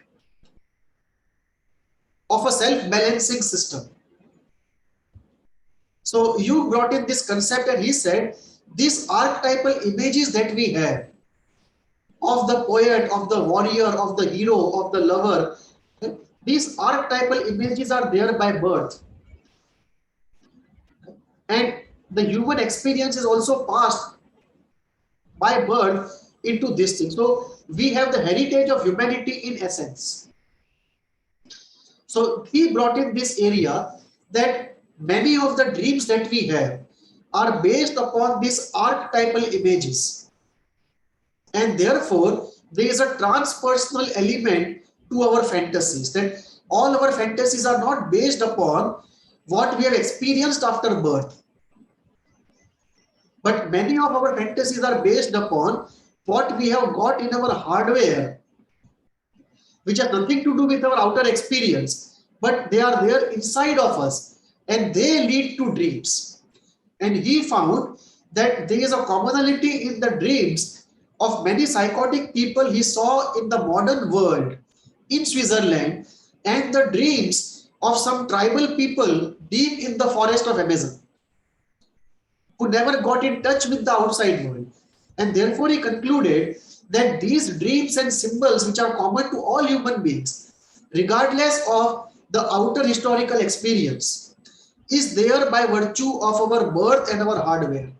of a self-balancing system. So you brought in this concept and he said, these archetypal images that we have of the poet, of the warrior, of the hero, of the lover, these archetypal images are there by birth. And the human experience is also passed by birth into this thing. So we have the heritage of humanity in essence. So he brought in this area that many of the dreams that we have are based upon these archetypal images. And therefore, there is a transpersonal element to our fantasies, that all our fantasies are not based upon what we have experienced after birth. But many of our fantasies are based upon what we have got in our hardware, which has nothing to do with our outer experience, but they are there inside of us. and they lead to dreams. And he found that there is a commonality in the dreams of many psychotic people he saw in the modern world in Switzerland and the dreams of some tribal people deep in the forest of Amazon who never got in touch with the outside world. And therefore he concluded that these dreams and symbols, which are common to all human beings, regardless of the outer historical experience, is there by virtue of our birth and our hardware.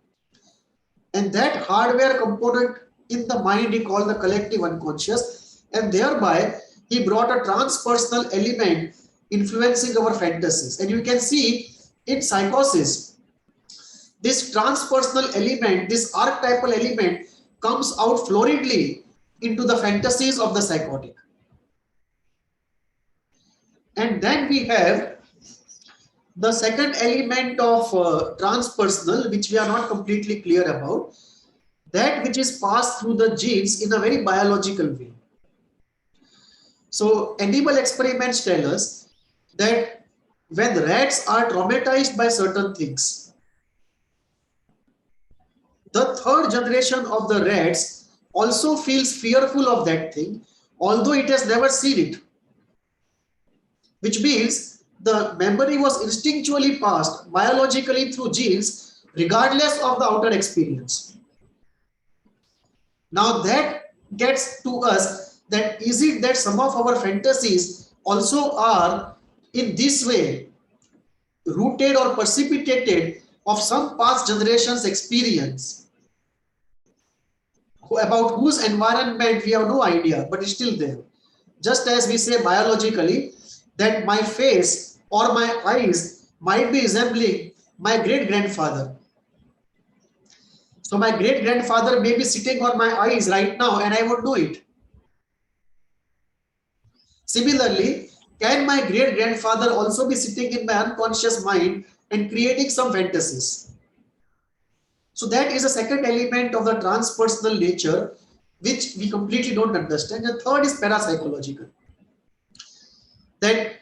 And that hardware component in the mind he called the collective unconscious, and thereby he brought a transpersonal element influencing our fantasies. And you can see in psychosis, this transpersonal element, this archetypal element comes out floridly into the fantasies of the psychotic. And then we have the second element of transpersonal, which we are not completely clear about, that which is passed through the genes in a very biological way. So animal experiments tell us that when rats are traumatized by certain things, the third generation of the rats also feels fearful of that thing, although it has never seen it, which means the memory was instinctually passed biologically through genes regardless of the outer experience. Now that gets to us, that is it that some of our fantasies also are in this way rooted or precipitated of some past generation's experience about whose environment we have no idea, but it's still there. Just as we say biologically that my face or my eyes might be resembling my great-grandfather. So my great-grandfather may be sitting on my eyes right now and I would know it. Similarly, can my great-grandfather also be sitting in my unconscious mind and creating some fantasies? So that is a second element of the transpersonal nature, which we completely don't understand. The third is parapsychological. That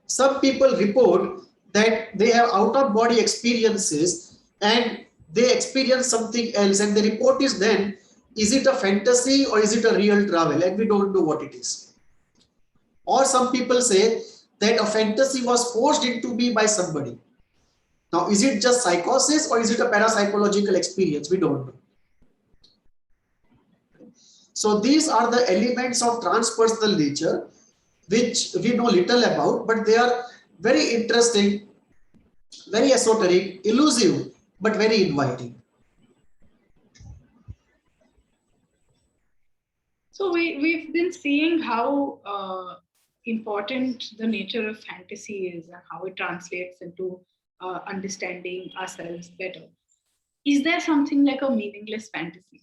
some people report that they have out-of-body experiences and they experience something else, and the report is then, is it a fantasy or is it a real travel? And we don't know what it is. Or some people say that a fantasy was forced into me by somebody. Now, is it just psychosis or is it a parapsychological experience? We don't know. So these are the elements of transpersonal nature, which we know little about, but they are very interesting, very esoteric, elusive, but very inviting.
So we've been seeing how important the nature of fantasy is and how it translates into understanding ourselves better. Is there something like a meaningless fantasy?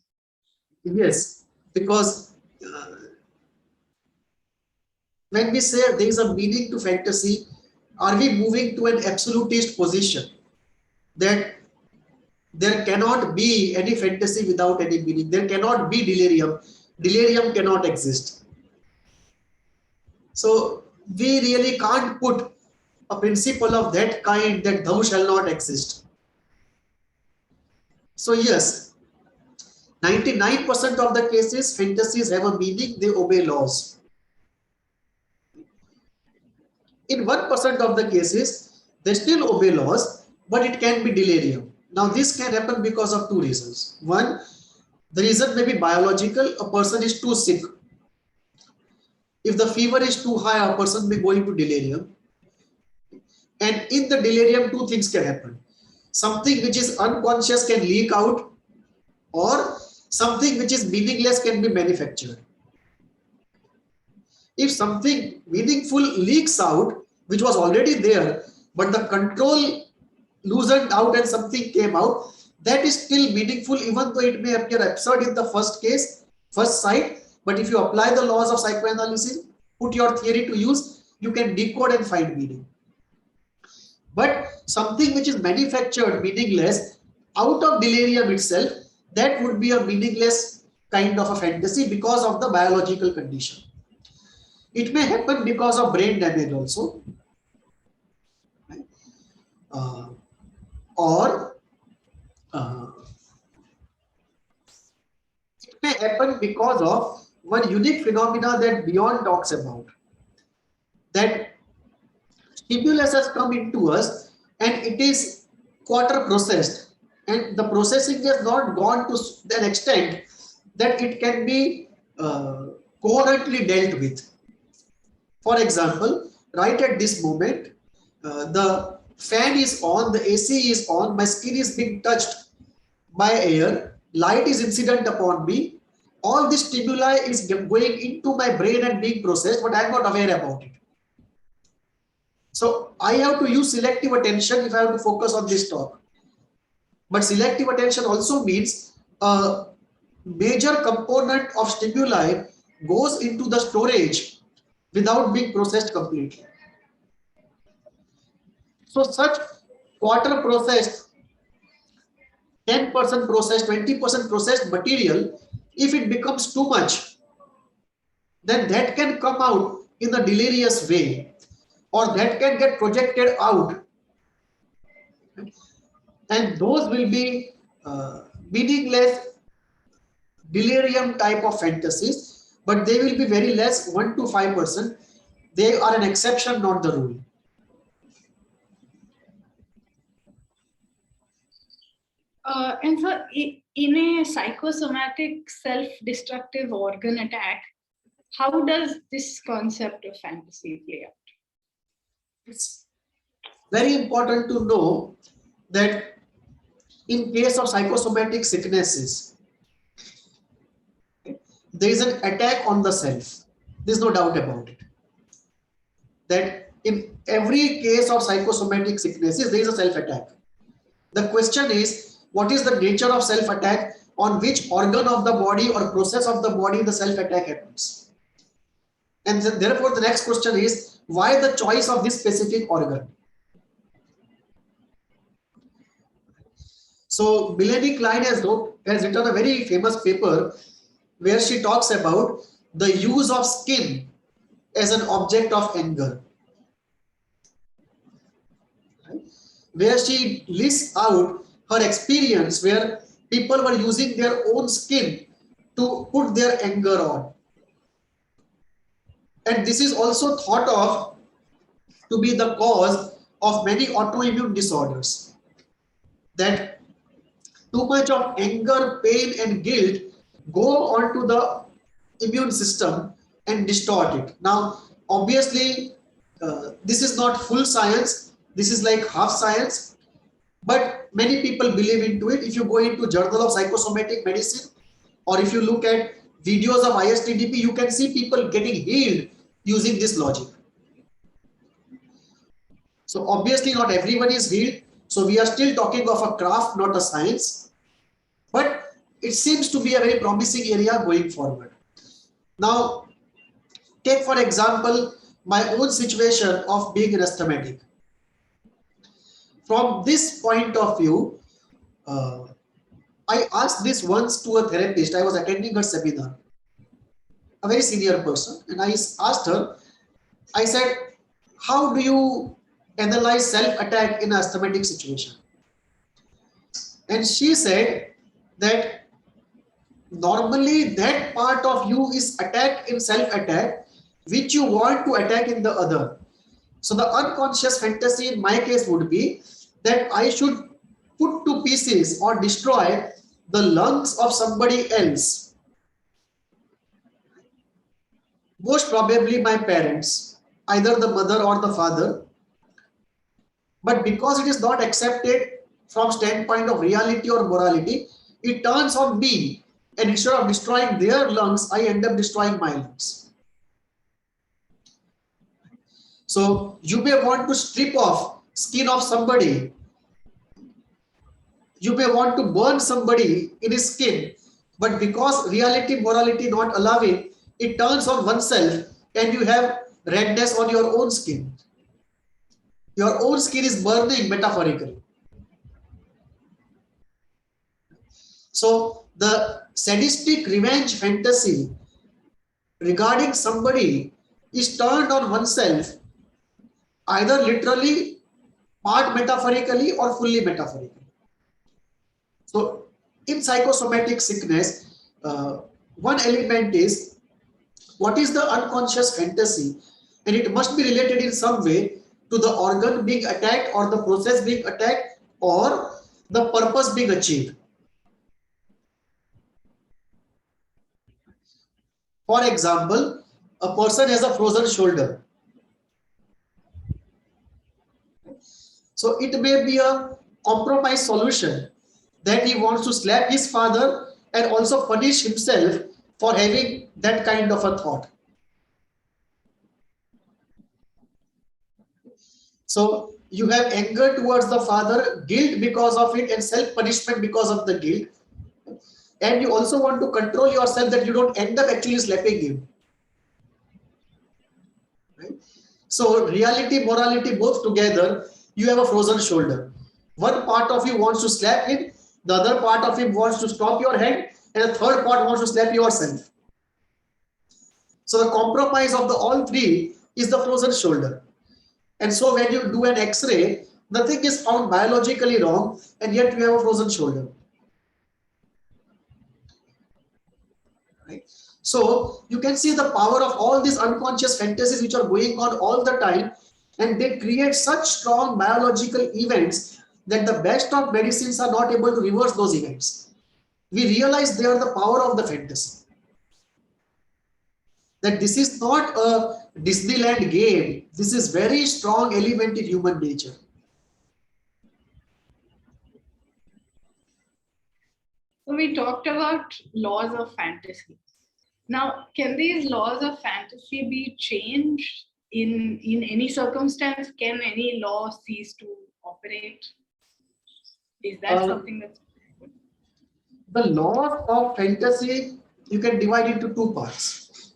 Yes, because when we say there is a meaning to fantasy, are we moving to an absolutist position that there cannot be any fantasy without any meaning? There cannot be delirium. Delirium cannot exist. So we really can't put a principle of that kind, that thou shall not exist. So yes, 99% of the cases, fantasies have a meaning, they obey laws. In 1% of the cases, they still obey laws, but it can be delirium. Now this can happen because of two reasons. One, the reason may be biological, a person is too sick. If the fever is too high, a person may go into delirium. And in the delirium, two things can happen. Something which is unconscious can leak out, or something which is meaningless can be manufactured. If something meaningful leaks out, which was already there, but the control loosened out and something came out, that is still meaningful, even though it may appear absurd in the first case, first sight. But if you apply the laws of psychoanalysis, put your theory to use, you can decode and find meaning. But something which is manufactured, meaningless, out of delirium itself, that would be a meaningless kind of a fantasy because of the biological condition. It may happen because of brain damage also. or it may happen because of one unique phenomena that Beyond talks about, that stimulus has come into us and it is quarter processed, and the processing has not gone to an extent that it can be coherently dealt with. For example, right at this moment, the fan is on, the AC is on, my skin is being touched by air, light is incident upon me, all this stimuli is going into my brain and being processed, but I am not aware about it. So I have to use selective attention if I have to focus on this talk. But selective attention also means a major component of stimuli goes into the storage without being processed completely. So such quarter processed, 10% processed, 20% processed material, if it becomes too much, then that can come out in a delirious way, or that can get projected out, and those will be meaningless delirium type of fantasies, but they will be very less, 1 to 5%. They are an exception, not the rule.
And so in a psychosomatic self-destructive organ attack, how does this concept of fantasy play out?
It's very important to know that in case of psychosomatic sicknesses, there is an attack on the self. There's no doubt about it. That in every case of psychosomatic sicknesses, there is a self-attack. The question is, what is the nature of self-attack? On which organ of the body or process of the body the self-attack happens? And therefore, the next question is, why the choice of this specific organ? So Melanie Klein has written a very famous paper where she talks about the use of skin as an object of anger, right? Where she lists out her experience where people were using their own skin to put their anger on. And this is also thought of to be the cause of many autoimmune disorders, that too much of anger, pain and guilt go onto the immune system and distort it. Now, obviously, this is not full science. This is like half science, but many people believe into it. If you go into Journal of Psychosomatic Medicine, or if you look at videos of ISTDP, you can see people getting healed using this logic. So obviously not everyone is healed. So we are still talking of a craft, not a science, but it seems to be a very promising area going forward. Now, take for example, my own situation of being an asthmatic. From this point of view, I asked this once to a therapist. I was attending her seminar, a very senior person, and I asked her, I said, how do you analyze self-attack in an asthmatic situation? And she said that normally that part of you is attacked in self-attack, which you want to attack in the other. So the unconscious fantasy in my case would be that I should put to pieces or destroy the lungs of somebody else. Most probably my parents, either the mother or the father. But because it is not accepted from standpoint of reality or morality, it turns on me, and instead of destroying their lungs, I end up destroying my lungs. So you may want to strip off skin of somebody. You may want to burn somebody in his skin, but because reality, morality not allowing, it turns on oneself and you have redness on your own skin. Your own skin is burning metaphorically. So the sadistic revenge fantasy regarding somebody is turned on oneself, either literally part metaphorically or fully metaphorically. So in psychosomatic sickness, one element is what is the unconscious fantasy, and it must be related in some way to the organ being attacked or the process being attacked or the purpose being achieved. For example, a person has a frozen shoulder. So it may be a compromise solution that he wants to slap his father and also punish himself for having that kind of a thought. So you have anger towards the father, guilt because of it, and self-punishment because of the guilt. And you also want to control yourself that you don't end up actually slapping him. Right? So reality, morality, both together, you have a frozen shoulder. One part of you wants to slap him, the other part of him wants to stop your hand, and the third part wants to slap yourself. So the compromise of the all three is the frozen shoulder. And so when you do an X-ray, nothing is found biologically wrong, and yet you have a frozen shoulder. Right? So you can see the power of all these unconscious fantasies which are going on all the time, and they create such strong biological events that the best of medicines are not able to reverse those events. We realize they are the power of the fantasy. That this is not a Disneyland game. This is very strong element in human nature.
So we talked about laws of fantasy. Now, can these laws of fantasy be changed in any circumstance? Can any law cease to operate? Is that something that's...
The laws of fantasy, you can divide into two parts.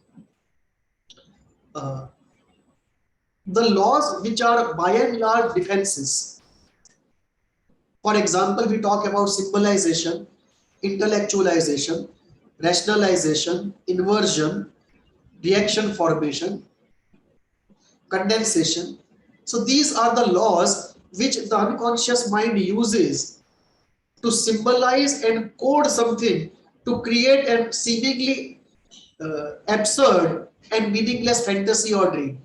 The laws which are by and large defenses. For example, we talk about symbolization, intellectualization, rationalization, inversion, reaction formation, condensation. So these are the laws which the unconscious mind uses to symbolize and code something to create a seemingly absurd and meaningless fantasy or dream.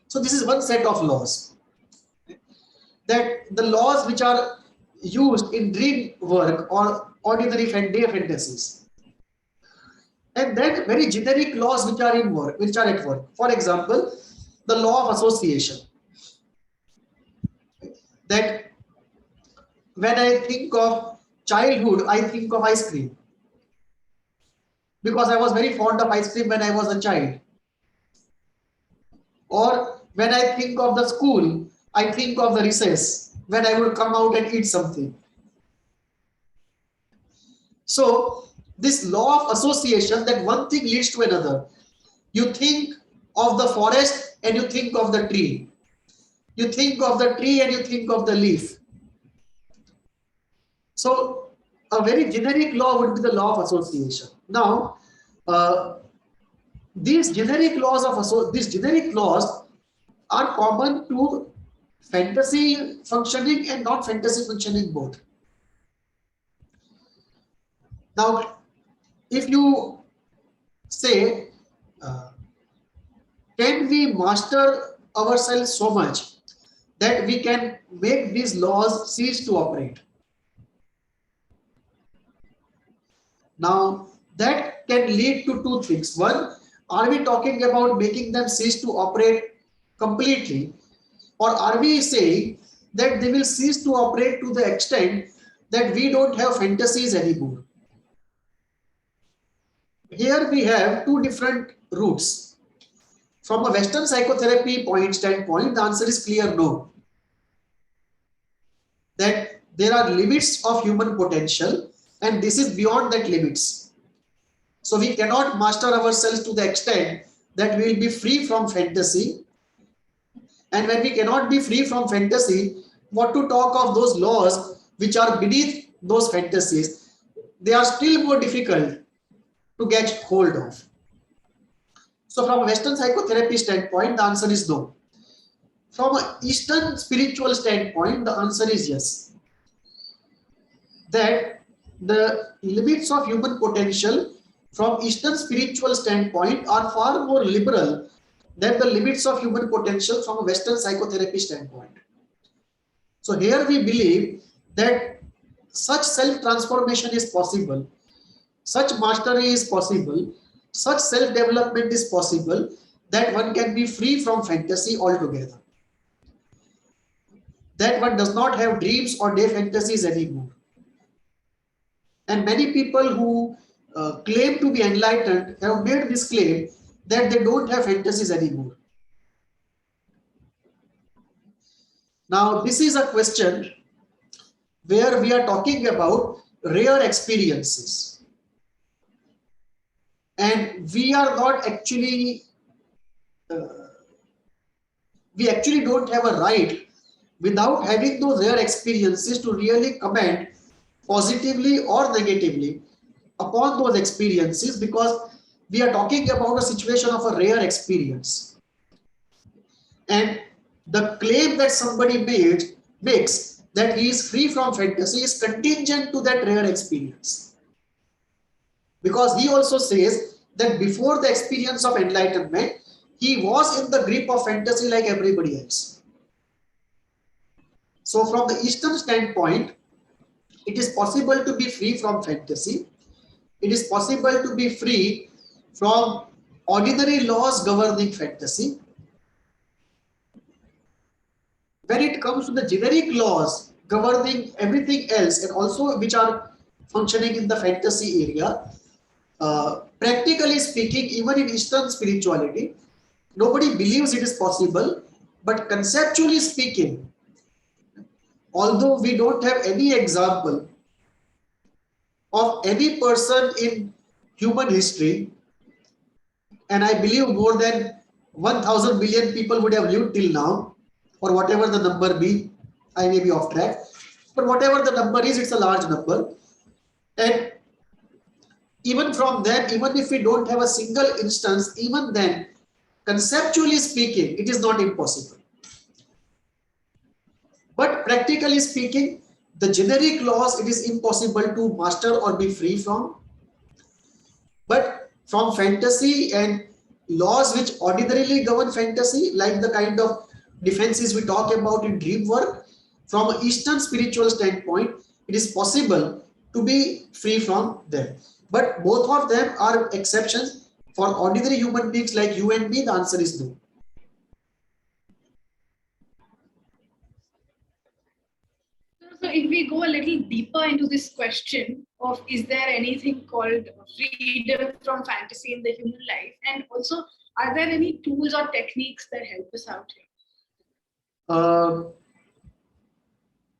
So this is one set of laws. That the laws which are used in dream work or ordinary day fantasies. And then very generic laws which are in work, which are at work. For example, the law of association. That when I think of childhood, I think of ice cream. Because I was very fond of ice cream when I was a child. Or when I think of the school, I think of the recess when I would come out and eat something. So this law of association, that one thing leads to another. You think of the forest and you think of the tree. You think of the tree and you think of the leaf. So a very generic law would be the law of association. Now, these generic laws are common to fantasy functioning and non-fantasy functioning both. Now, if you say, can we master ourselves so much that we can make these laws cease to operate? Now, that can lead to two things. One, are we talking about making them cease to operate completely? Or are we saying that they will cease to operate to the extent that we don't have fantasies anymore? Here we have two different routes. From a Western psychotherapy standpoint, the answer is clear no. That there are limits of human potential and this is beyond that limits. So we cannot master ourselves to the extent that we will be free from fantasy. And when we cannot be free from fantasy, what to talk of those laws which are beneath those fantasies? They are still more difficult to get hold of. So from a Western psychotherapy standpoint, the answer is no. From an Eastern spiritual standpoint, the answer is yes. That the limits of human potential from Eastern spiritual standpoint are far more liberal than the limits of human potential from a Western psychotherapy standpoint. So here we believe that such self-transformation is possible, such mastery is possible, such self-development is possible, that one can be free from fantasy altogether. That one does not have dreams or day fantasies anymore. And many people who claim to be enlightened have made this claim that they don't have fantasies anymore. Now, this is a question where we are talking about rare experiences. And we are not actually, we actually don't have a right without having those rare experiences to really comment positively or negatively upon those experiences, because we are talking about a situation of a rare experience. And the claim that somebody makes that he is free from fantasy is contingent to that rare experience. Because he also says that before the experience of enlightenment, he was in the grip of fantasy like everybody else. So from the Eastern standpoint, it is possible to be free from fantasy. It is possible to be free from ordinary laws governing fantasy. When it comes to the generic laws governing everything else and also which are functioning in the fantasy area, practically speaking, even in Eastern spirituality, nobody believes it is possible. But conceptually speaking, although we don't have any example of any person in human history, and I believe more than 1000 billion people would have lived till now, or whatever the number be, I may be off track, but whatever the number is, it's a large number. And even from that, even if we don't have a single instance, even then, conceptually speaking, it is not impossible. But practically speaking, the generic laws, it is impossible to master or be free from. But from fantasy and laws which ordinarily govern fantasy, like the kind of defenses we talk about in dream work, from an Eastern spiritual standpoint, it is possible to be free from them. But both of them are exceptions. For ordinary human beings like you and me, the answer is no.
So if we go a little deeper into this question of is there anything called freedom from fantasy in the human life, and also are there any tools or techniques that help us out here?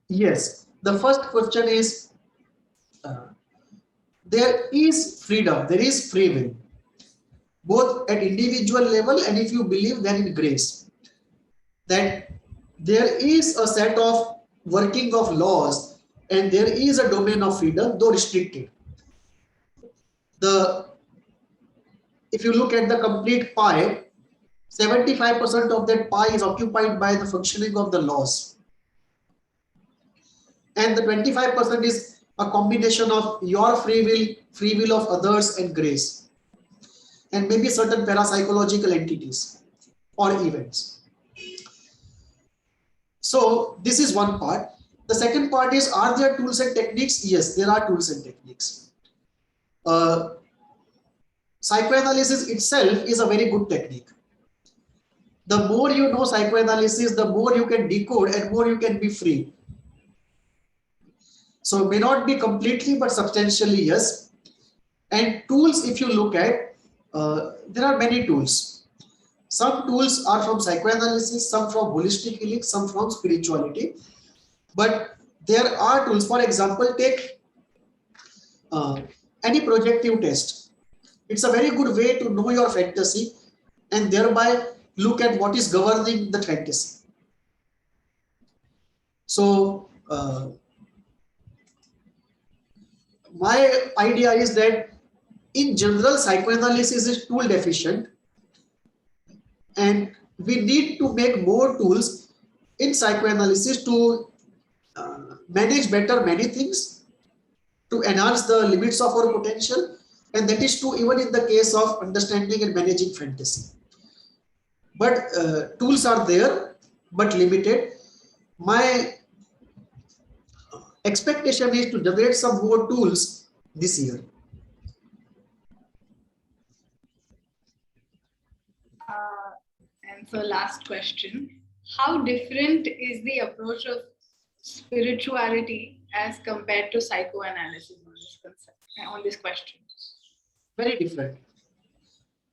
Yes, the first question is there is freedom, there is free will, both at individual level and if you believe then in grace, that there is a set of working of laws and there is a domain of freedom, though restricted. If you look at the complete pie, 75% of that pie is occupied by the functioning of the laws. And the 25% is a combination of your free will of others, and grace. And maybe certain parapsychological entities or events. So this is one part. The second part is, are there tools and techniques? Yes, there are tools and techniques. Psychoanalysis itself is a very good technique. The more you know psychoanalysis, the more you can decode and more you can be free. So may not be completely, but substantially, yes. And tools, if you look at, there are many tools. Some tools are from psychoanalysis, some from holistic healing, some from spirituality. But there are tools. For example, take any projective test. It's a very good way to know your fantasy and thereby look at what is governing the fantasy. So my idea is that in general, psychoanalysis is tool deficient, and we need to make more tools in psychoanalysis to manage better many things, to enhance the limits of our potential, and that is true even in the case of understanding and managing fantasy. But tools are there, but limited. My expectation is to generate some more tools this year.
And so last question, how different is the approach of spirituality as compared to psychoanalysis on this concept, on this question?
Very different.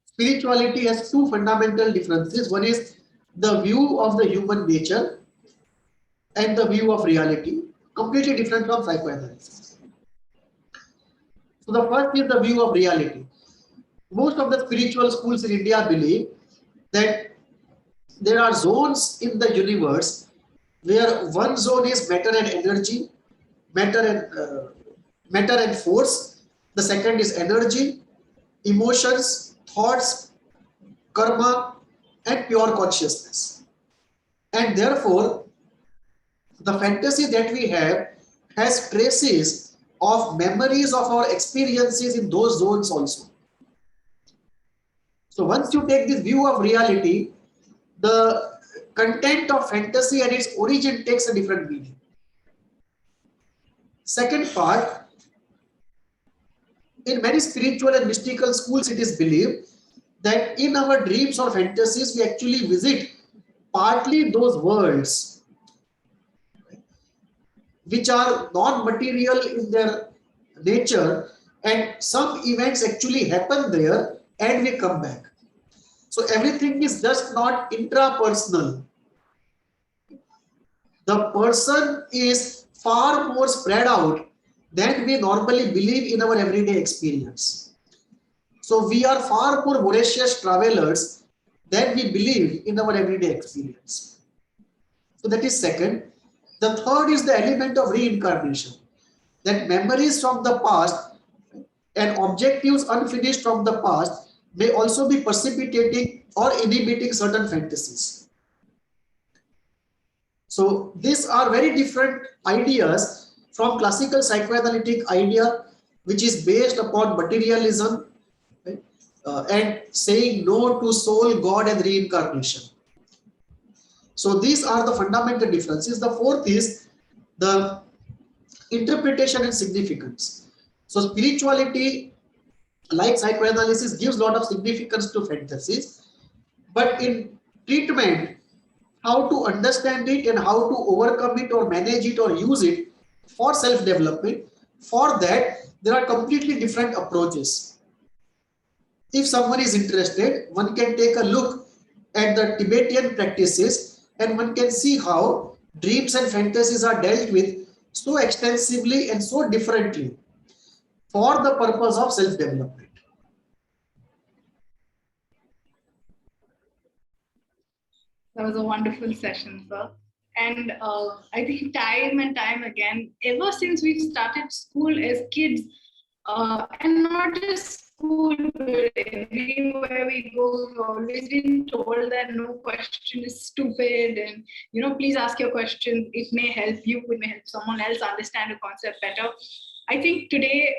Spirituality has two fundamental differences. One is the view of the human nature and the view of reality, completely different from psychoanalysis. So the first is the view of reality. Most of the spiritual schools in India believe that there are zones in the universe where one zone is matter and energy, matter and force. The second is energy, emotions, thoughts, karma, and pure consciousness. And therefore, the fantasy that we have has traces of memories of our experiences in those zones also. So once you take this view of reality, the content of fantasy and its origin takes a different meaning. Second part, in many spiritual and mystical schools, it is believed that in our dreams or fantasies, we actually visit partly those worlds which are non-material in their nature, and some events actually happen there and we come back. So everything is just not intrapersonal. The person is far more spread out than we normally believe in our everyday experience. So we are far more voracious travelers than we believe in our everyday experience. So that is second. The third is the element of reincarnation, that memories from the past and objectives unfinished from the past may also be precipitating or inhibiting certain fantasies. So these are very different ideas from classical psychoanalytic idea, which is based upon materialism, right? And saying no to soul, God, and reincarnation. So these are the fundamental differences. The fourth is the interpretation and significance. So spirituality, like psychoanalysis, gives a lot of significance to fantasies, but in treatment, how to understand it and how to overcome it or manage it or use it for self-development, for that there are completely different approaches. If someone is interested, one can take a look at the Tibetan practices and one can see how dreams and fantasies are dealt with so extensively and so differently for the purpose of self-development.
That was a wonderful session, sir. And I think time and time again, ever since we started school as kids, and not just school, but everywhere we go, we've always been told that no question is stupid, and please ask your questions. It may help you, it may help someone else understand a concept better. I think today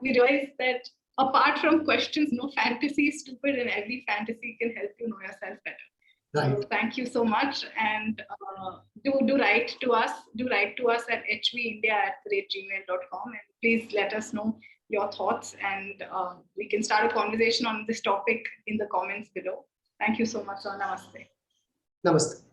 we realize that apart from questions, no fantasy is stupid, and every fantasy can help you know yourself better.
Right.
So thank you so much, and do write to us. Do write to us at hvindia@gmail.com, and please let us know your thoughts, and we can start a conversation on this topic in the comments below. Thank you so much, sir. Namaste.
Namaste.